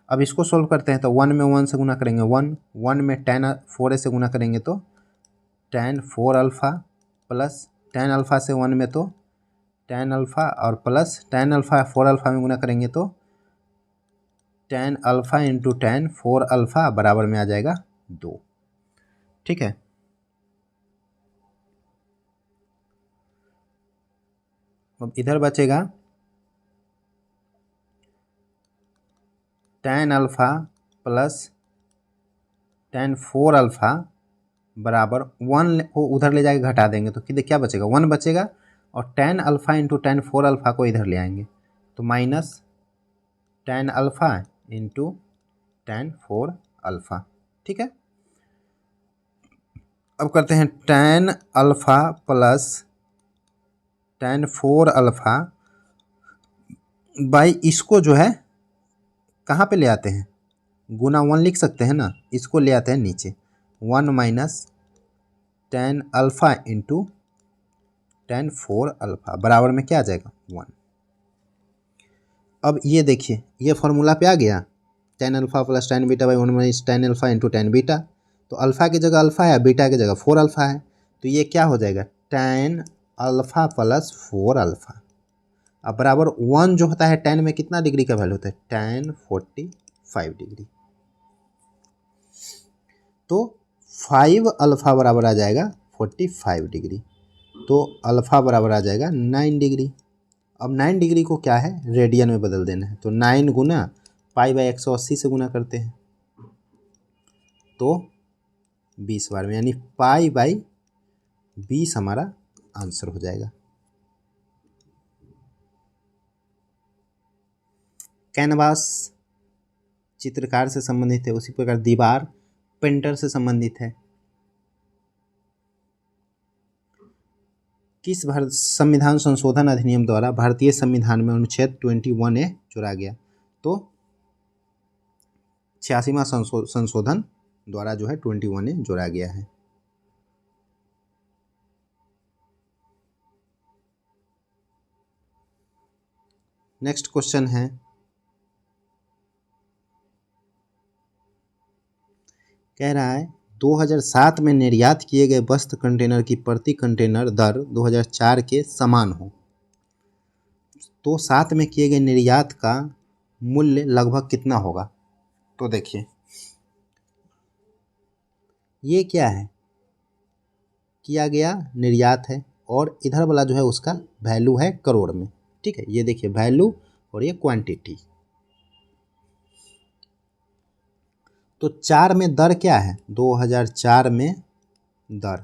अब इसको सोल्व करते हैं तो 1 में 1 से गुना करेंगे 1 में tan 4 से गुना करेंगे तो tan 4 alpha plus tan alpha से 1 में तो tan अल्फ़ा और प्लस tan अल्फ़ा 4 अल्फ़ा में गुना करेंगे तो tan अल्फ़ा × tan 4 अल्फ़ा बराबर में आ जाएगा 2। ठीक है, अब इधर बचेगा tan alpha plus tan 4 alpha बराबर 1 को उधर ले जाके घटा देंगे तो क्या बचेगा? 1 बचेगा और tan अल्फ़ा × tan 4 अल्फ़ा को इधर ले आएंगे तो minus tan alpha × tan 4 alpha. ठीक है, अब करते हैं tan alpha plus tan 4 alpha by, इसको जो है कहाँ पे ले आते हैं? गुना 1 लिख सकते हैं ना, इसको ले आते हैं नीचे 1 - tan अल्फ़ा × tan 4 अल्फ़ा बराबर में क्या आ जाएगा? 1। अब ये देखिए, ये फार्मूला पे आ गया tan alpha plus tan beta by 1 - tan alpha × tan beta. तो अल्फ़ा की जगह अल्फ़ा है, बीटा की जगह 4 अल्फ़ा है, तो ये क्या हो जाएगा? tan alpha plus 4 alpha. अब बराबर 1 जो होता है tan में कितना डिग्री का वैल्यू होता है? tan 45 degree. तो 5 अल्फ़ा बराबर आ जाएगा 45 डिग्री, तो अल्फ़ा बराबर आ जाएगा 9 डिग्री। अब 9 डिग्री को क्या है? रेडियन में बदल देना है, तो 9 गुना π/180 से गुना करते हैं तो 20 बार में, यानी π/20 हमारा आंसर हो जाएगा। कैनवास चित्रकार से संबंधित है, उसी प्रकार दीवार पेंटर से संबंधित है। किस संविधान संशोधन अधिनियम द्वारा भारतीय संविधान में अनुच्छेद 21A जोड़ा गया? तो 86वां संशोधन द्वारा जो है 21A जोड़ा गया है। नेक्स्ट क्वेश्चन है, कह रहा है 2007 में निर्यात किए गए वस्त्र कंटेनर की प्रति कंटेनर दर 2004 के समान हो तो 7 में किए गए निर्यात का मूल्य लगभग कितना होगा? तो देखिए, ये क्या है? किया गया निर्यात है और इधर वाला जो है उसका वैल्यू है करोड़ में। ठीक है, ये देखिए वैल्यू और ये क्वांटिटी। तो 4 में दर क्या है, 2004 में दर,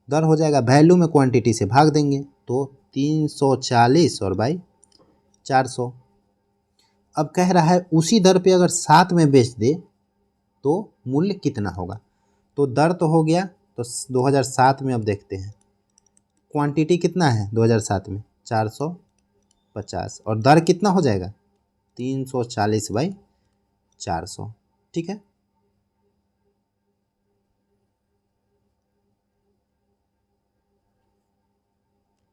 दर हो जाएगा वैल्यू में क्वांटिटी से भाग देंगे तो 340 और बाई 400। अब कह रहा है उसी दर पे अगर 7 में बेच दे तो मूल्य कितना होगा। तो दर तो हो गया, तो 2007 में अब देखते हैं क्वांटिटी कितना है 2007 में 450 और दर कितना हो जाएगा 340 बाई 400। ठीक है,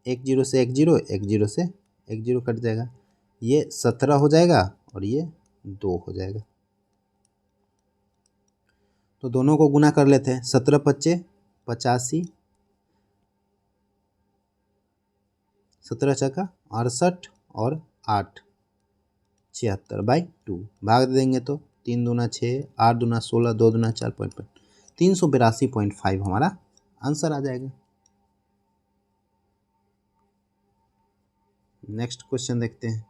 एक जीरो से एक जीरो, एक जीरो से एक जीरो कट जाएगा, ये 17 हो जाएगा और ये 2 हो जाएगा। तो दोनों को गुना कर लेते हैं, 17 पच्चे 85, 17 छक्का 68 और 8 76 बाई 2 भाग दे देंगे तो 3 दूना 6, 8 दूना 16, 2 दूना 4, 382.5 हमारा आंसर आ जाएगा। नेक्स्ट क्वेश्चन देखते हैं।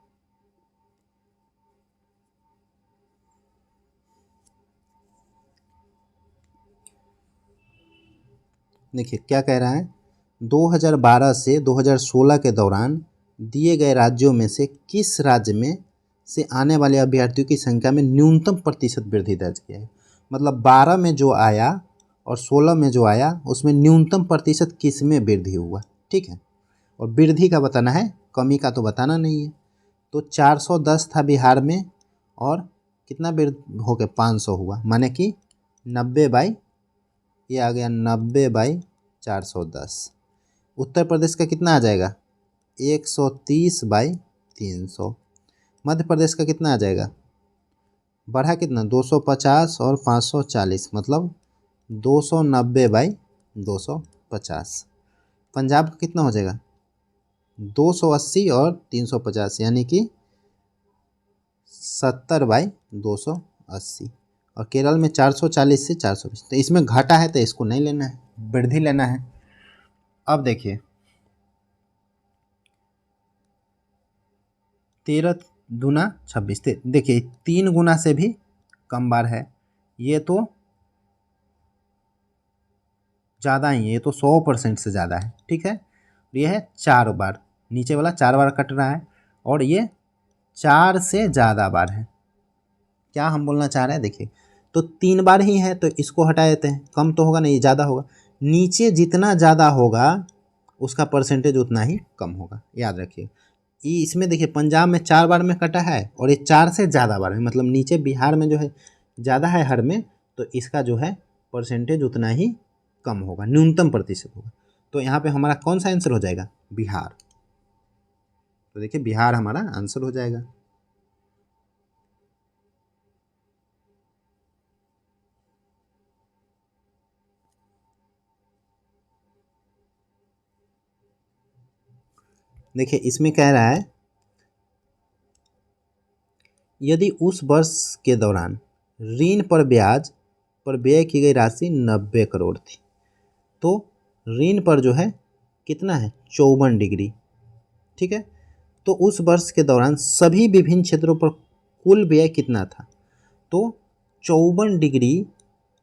देखिए क्या कह रहा है, 2012 से 2016 के दौरान दिए गए राज्यों में से किस राज्य में से आने वाले अभ्यर्थियों की संख्या में न्यूनतम प्रतिशत वृद्धि दर्ज किया है। मतलब 12 में जो आया और 16 में जो आया उसमें न्यूनतम प्रतिशत किस में वृद्धि हुआ। ठीक है, और वृद्धि का बताना है, कमी का तो बताना नहीं है। तो 410 था बिहार में और कितना वृद्धि हो गया 500 हुआ, माने कि 90 बाई, ये आ गया 90 बाई 410। उत्तर प्रदेश का कितना आ जाएगा 130 बाई 300। मध्य प्रदेश का कितना आ जाएगा, बढ़ा कितना 250 और 540 मतलब 290 बाई 250। पंजाब का कितना हो जाएगा 280 और 350 यानी कि 70 बाई 280। और केरल में 440 से 420, तो इसमें घटा है तो इसको नहीं लेना है, वृद्धि लेना है। अब देखिए 13 दूना 26, देखिए 3 गुना से भी कम बार है, ये तो ज़्यादा ही है, ये तो 100% से ज़्यादा है। ठीक है, ये है 4 बार, नीचे वाला 4 बार कट रहा है और ये 4 से ज़्यादा बार है। क्या हम बोलना चाह रहे हैं, देखिए तो 3 बार ही है तो इसको हटा देते हैं, कम तो होगा नहीं, ज़्यादा होगा। नीचे जितना ज़्यादा होगा उसका परसेंटेज उतना ही कम होगा, याद रखिए। इसमें देखिए पंजाब में 4 बार में कटा है और ये 4 से ज़्यादा बार है, मतलब नीचे बिहार में जो है ज़्यादा है हर में, तो इसका जो है परसेंटेज उतना ही कम होगा, न्यूनतम प्रतिशत होगा। तो यहाँ पे हमारा कौन सा आंसर हो जाएगा, बिहार। तो देखिए बिहार हमारा आंसर हो जाएगा। देखिए इसमें कह रहा है यदि उस वर्ष के दौरान ऋण पर ब्याज पर व्यय की गई राशि 90 करोड़ थी, तो ऋण पर जो है कितना है 54 डिग्री। ठीक है, तो उस वर्ष के दौरान सभी विभिन्न क्षेत्रों पर कुल व्यय कितना था। तो 54 डिग्री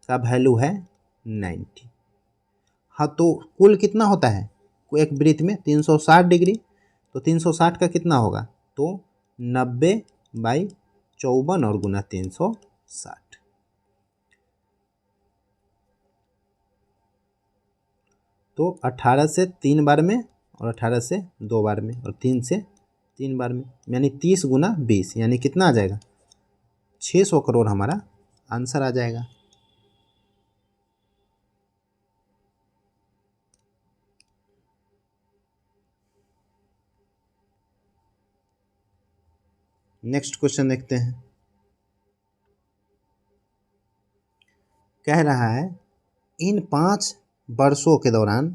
का वैल्यू है 90। हाँ, तो कुल कितना होता है एक वृत्त में 360 डिग्री, तो 360 का कितना होगा तो 90 बाई 54 और गुना 360। तो 18 से 3 बार में और 18 से 2 बार में और 3 से 3 बार में, यानी 30 गुना 20, यानी कितना आ जाएगा 600 करोड़ हमारा आंसर आ जाएगा। नेक्स्ट क्वेश्चन देखते हैं। कह रहा है इन 5 वर्षों के दौरान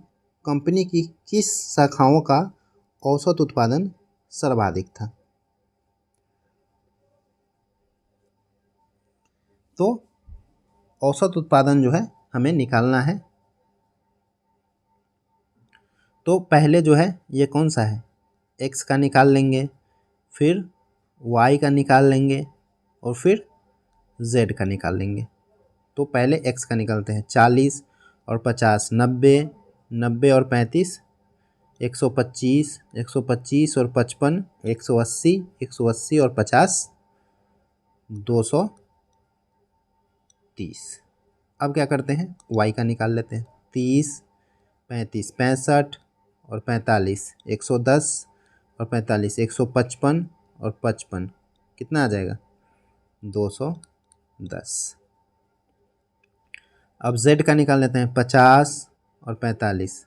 कंपनी की किस शाखाओं का औसत उत्पादन सर्वाधिक था। तो औसत उत्पादन जो है हमें निकालना है। तो पहले जो है ये कौन सा है एक्स का निकाल लेंगे, फिर वाई का निकाल लेंगे और फिर जेड का निकाल लेंगे। तो पहले एक्स का निकालते हैं। 40 और 50 90, 90 और 35 125, 125 और 55 180, 180 और 50 230। अब क्या करते हैं, वाई का निकाल लेते हैं। 30, 35, 65 और 45 110 और 45 155 और 55 कितना आ जाएगा 210। अब जेड का निकाल लेते हैं। 50 और 45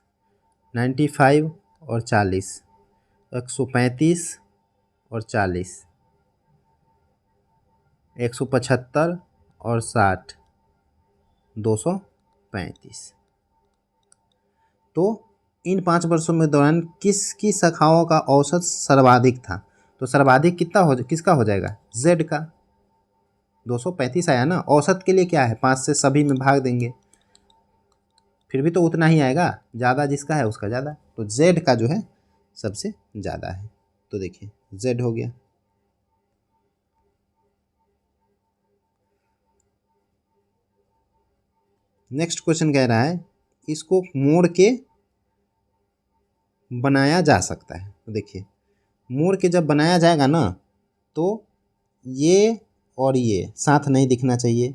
95 और 40 135 और 40 175 और 60 235। तो इन 5 वर्षों में दौरान किसकी शाखाओं का औसत सर्वाधिक था? तो सर्वाधिक किसका हो जाएगा, जेड का। 235 आया ना, औसत के लिए क्या है 5 से सभी में भाग देंगे, फिर भी तो उतना ही आएगा, ज़्यादा जिसका है उसका ज़्यादा। तो जेड का जो है सबसे ज़्यादा है। तो देखिए जेड हो गया। नेक्स्ट क्वेश्चन कह रहा है इसको मोड़ के बनाया जा सकता है। तो देखिए मोड़ के जब बनाया जाएगा ना, तो ये और ये साथ नहीं दिखना चाहिए,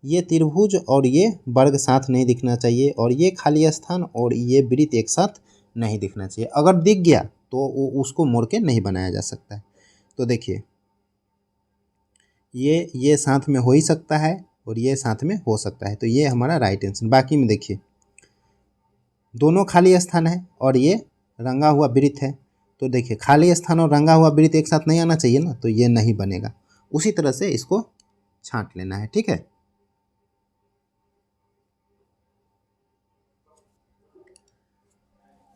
ये त्रिभुज और ये वर्ग साथ नहीं दिखना चाहिए, और ये खाली स्थान और ये वृत्त एक साथ नहीं दिखना चाहिए। अगर दिख गया तो वो उसको मोड़ के नहीं बनाया जा सकता है। तो देखिए ये साथ में हो ही सकता है और ये साथ में हो सकता है, तो ये हमारा राइट आंसर। बाकी में देखिए दोनों खाली स्थान है और ये रंगा हुआ वृत्त है, तो देखिए खाली स्थान और रंगा हुआ वृत्त एक साथ नहीं आना चाहिए ना, तो ये नहीं बनेगा। उसी तरह से इसको छांट लेना है, ठीक है।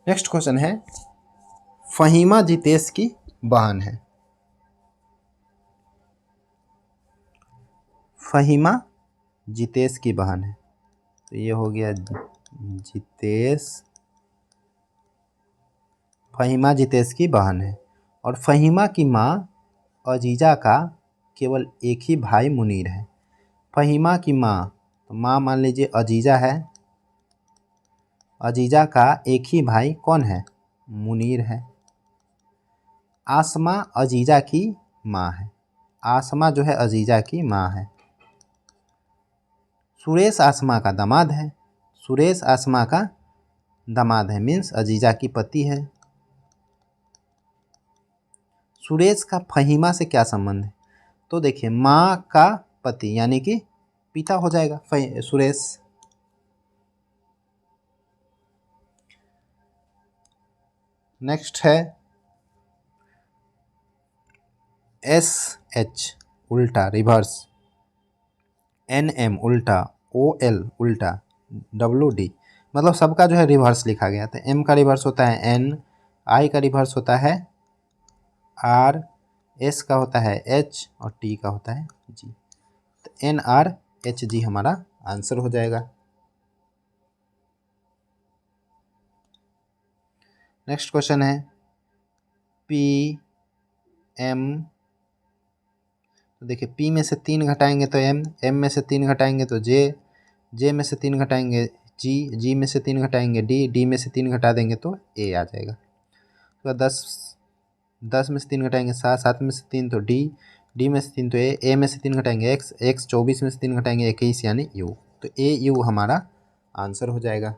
नेक्स्ट क्वेश्चन है फहीमा जितेश की बहन है। फहीमा जितेश की बहन है, तो ये हो गया जितेश, फहीमा जितेश की बहन है। और फहीमा की माँ अजीजा का केवल एक ही भाई मुनीर है। फहीमा की माँ, तो माँ मान लीजिए अजीजा है, अजीजा का एक ही भाई कौन है, मुनीर है। आसमा अजीजा की माँ है, आसमा जो है अजीजा की माँ है। सुरेश आसमा का दामाद है, सुरेश आसमा का दामाद है, मीन्स अजीजा की पति है। सुरेश का फहीमा से क्या संबंध है? तो देखिए माँ का पति यानी कि पिता हो जाएगा सुरेश। नेक्स्ट है SH उल्टा रिवर्स, NM उल्टा, OL उल्टा, WD मतलब सबका जो है रिवर्स लिखा गया। तो M का रिवर्स होता है N, I का रिवर्स होता है R, S का होता है H और T का होता है G। तो NRHG हमारा आंसर हो जाएगा। नेक्स्ट क्वेश्चन है PM, तो देखिए P में से 3 घटाएंगे तो M, M में से 3 घटाएंगे तो J, J में से 3 घटाएंगे G, G में से 3 घटाएंगे D, D में से 3 घटा देंगे तो A आ जाएगा। तो 10 में से 3 घटाएंगे 7, 7 में से 3 तो D, D में से 3 तो A, A में से 3 घटाएंगे X, X 24 में से 3 घटाएंगे 21 यानी U। तो AU हमारा आंसर हो जाएगा।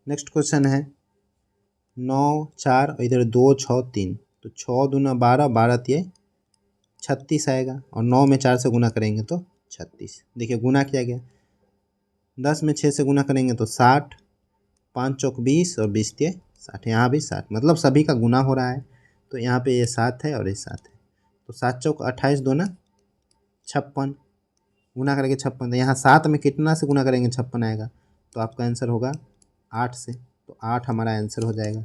नेक्स्ट क्वेश्चन है 9 4 और इधर 2 6 3, तो 6 दूना 12, 12 ये 36 आएगा, और 9 में 4 से गुना करेंगे तो 36। देखिए गुना किया गया, 10 में 6 से गुना करेंगे तो 60, 5 चौक 20 और 20 ये 60, यहाँ भी 60, मतलब सभी का गुना हो रहा है। तो यहाँ पे ये 7 है और ये 7 है, तो 7 चौक 28 दूना 56, गुना करेंगे 56, तो यहाँ 7 में कितना से गुना करेंगे 56 आएगा, तो आपका आंसर होगा 8 से। तो 8 हमारा आंसर हो जाएगा।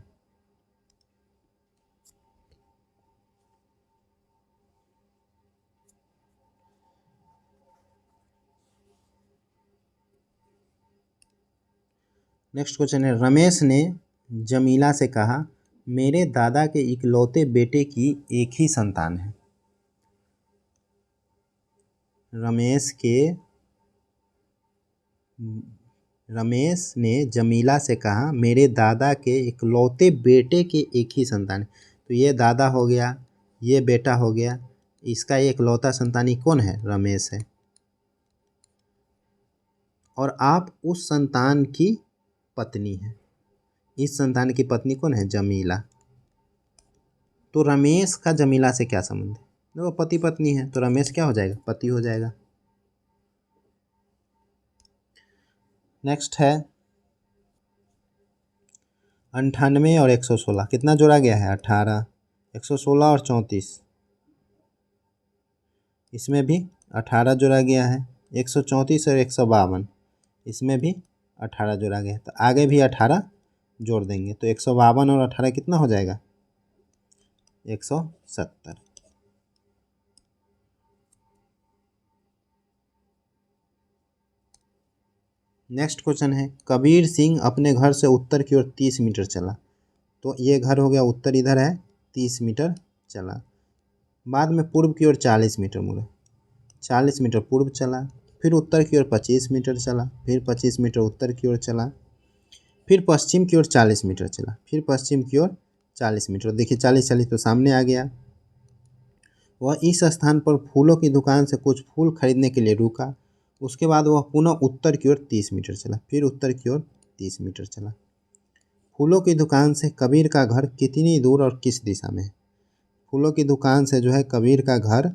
नेक्स्ट क्वेश्चन है, रमेश ने जमीला से कहा, मेरे दादा के इकलौते बेटे की एक ही संतान है। रमेश ने जमीला से कहा, मेरे दादा के इकलौते बेटे के एक ही संतान है। तो ये दादा हो गया, ये बेटा हो गया, इसका एक इकलौता संतानी कौन है? रमेश है। और आप उस संतान की पत्नी हैं। इस संतान की पत्नी कौन है? जमीला। तो रमेश का जमीला से क्या संबंध है? देखो पति पत्नी है, तो रमेश क्या हो जाएगा? पति हो जाएगा। नेक्स्ट है 98 और 116 कितना जोड़ा गया है? 18। 116 और 34 इसमें भी 18 जोड़ा गया है। 134 और 152 इसमें भी 18 जोड़ा गया है। तो आगे भी 18 जोड़ देंगे तो 152 और 18 कितना हो जाएगा? 170। नेक्स्ट क्वेश्चन है, कबीर सिंह अपने घर से उत्तर की ओर 30 मीटर चला। तो ये घर हो गया, उत्तर इधर है, 30 मीटर चला। बाद में पूर्व की ओर 40 मीटर मुड़ा, 40 मीटर पूर्व चला, फिर उत्तर की ओर 25 मीटर चला, फिर 25 मीटर उत्तर की ओर चला, फिर पश्चिम की ओर 40 मीटर चला, फिर पश्चिम की ओर 40 मीटर। देखिए 40 तो सामने आ गया। वह इस स्थान पर फूलों की दुकान से कुछ फूल खरीदने के लिए रुका। उसके बाद वह पुनः उत्तर की ओर 30 मीटर चला, फिर उत्तर की ओर 30 मीटर चला। फूलों की दुकान से कबीर का घर कितनी दूर और किस दिशा में है? फूलों की दुकान से जो है कबीर का घर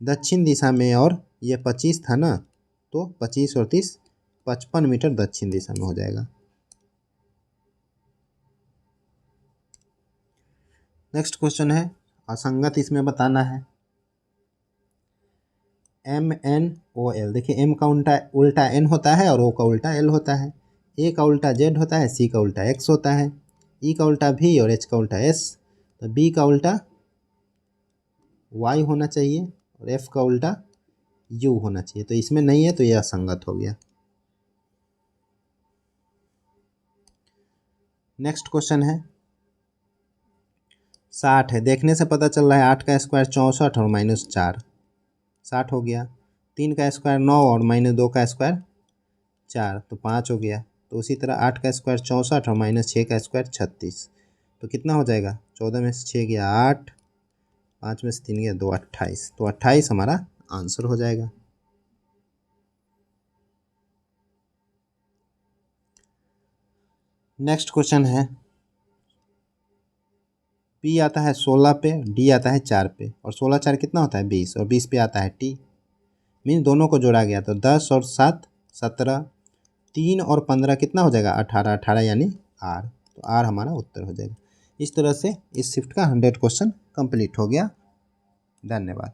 दक्षिण दिशा में, और ये 25 था ना, तो 25 और 30 55 मीटर दक्षिण दिशा में हो जाएगा। नेक्स्ट क्वेश्चन है, असंगत इसमें बताना है। MNOL, देखिए M का उल्टा N होता है और O का उल्टा L होता है। A का उल्टा Z होता है, C का उल्टा X होता है, E का उल्टा V और H का उल्टा S। तो B का उल्टा Y होना चाहिए और F का उल्टा U होना चाहिए। तो इसमें नहीं है, तो यह असंगत हो गया। नेक्स्ट क्वेश्चन है 60 है। देखने से पता चल रहा है 8 का स्क्वायर 64 और -4 60 हो गया। 3 का स्क्वायर 9 और -2 का स्क्वायर 4, तो 5 हो गया। तो उसी तरह 8 का स्क्वायर 64 और -6 का स्क्वायर 36, तो कितना हो जाएगा? 14 में से 6 गया 8, 5 में से 3 गया 2, 28। तो 28 हमारा आंसर हो जाएगा। नेक्स्ट क्वेश्चन है, P आता है 16 पे, D आता है 4 पे, और 16 4 कितना होता है? 20, और 20 पे आता है T। मीन्स दोनों को जोड़ा गया तो 10 और 7 17, 3 और 15 कितना हो जाएगा? 18, 18 यानी R। तो R हमारा उत्तर हो जाएगा। इस तरह से इस शिफ्ट का 100 क्वेश्चन कंप्लीट हो गया। धन्यवाद।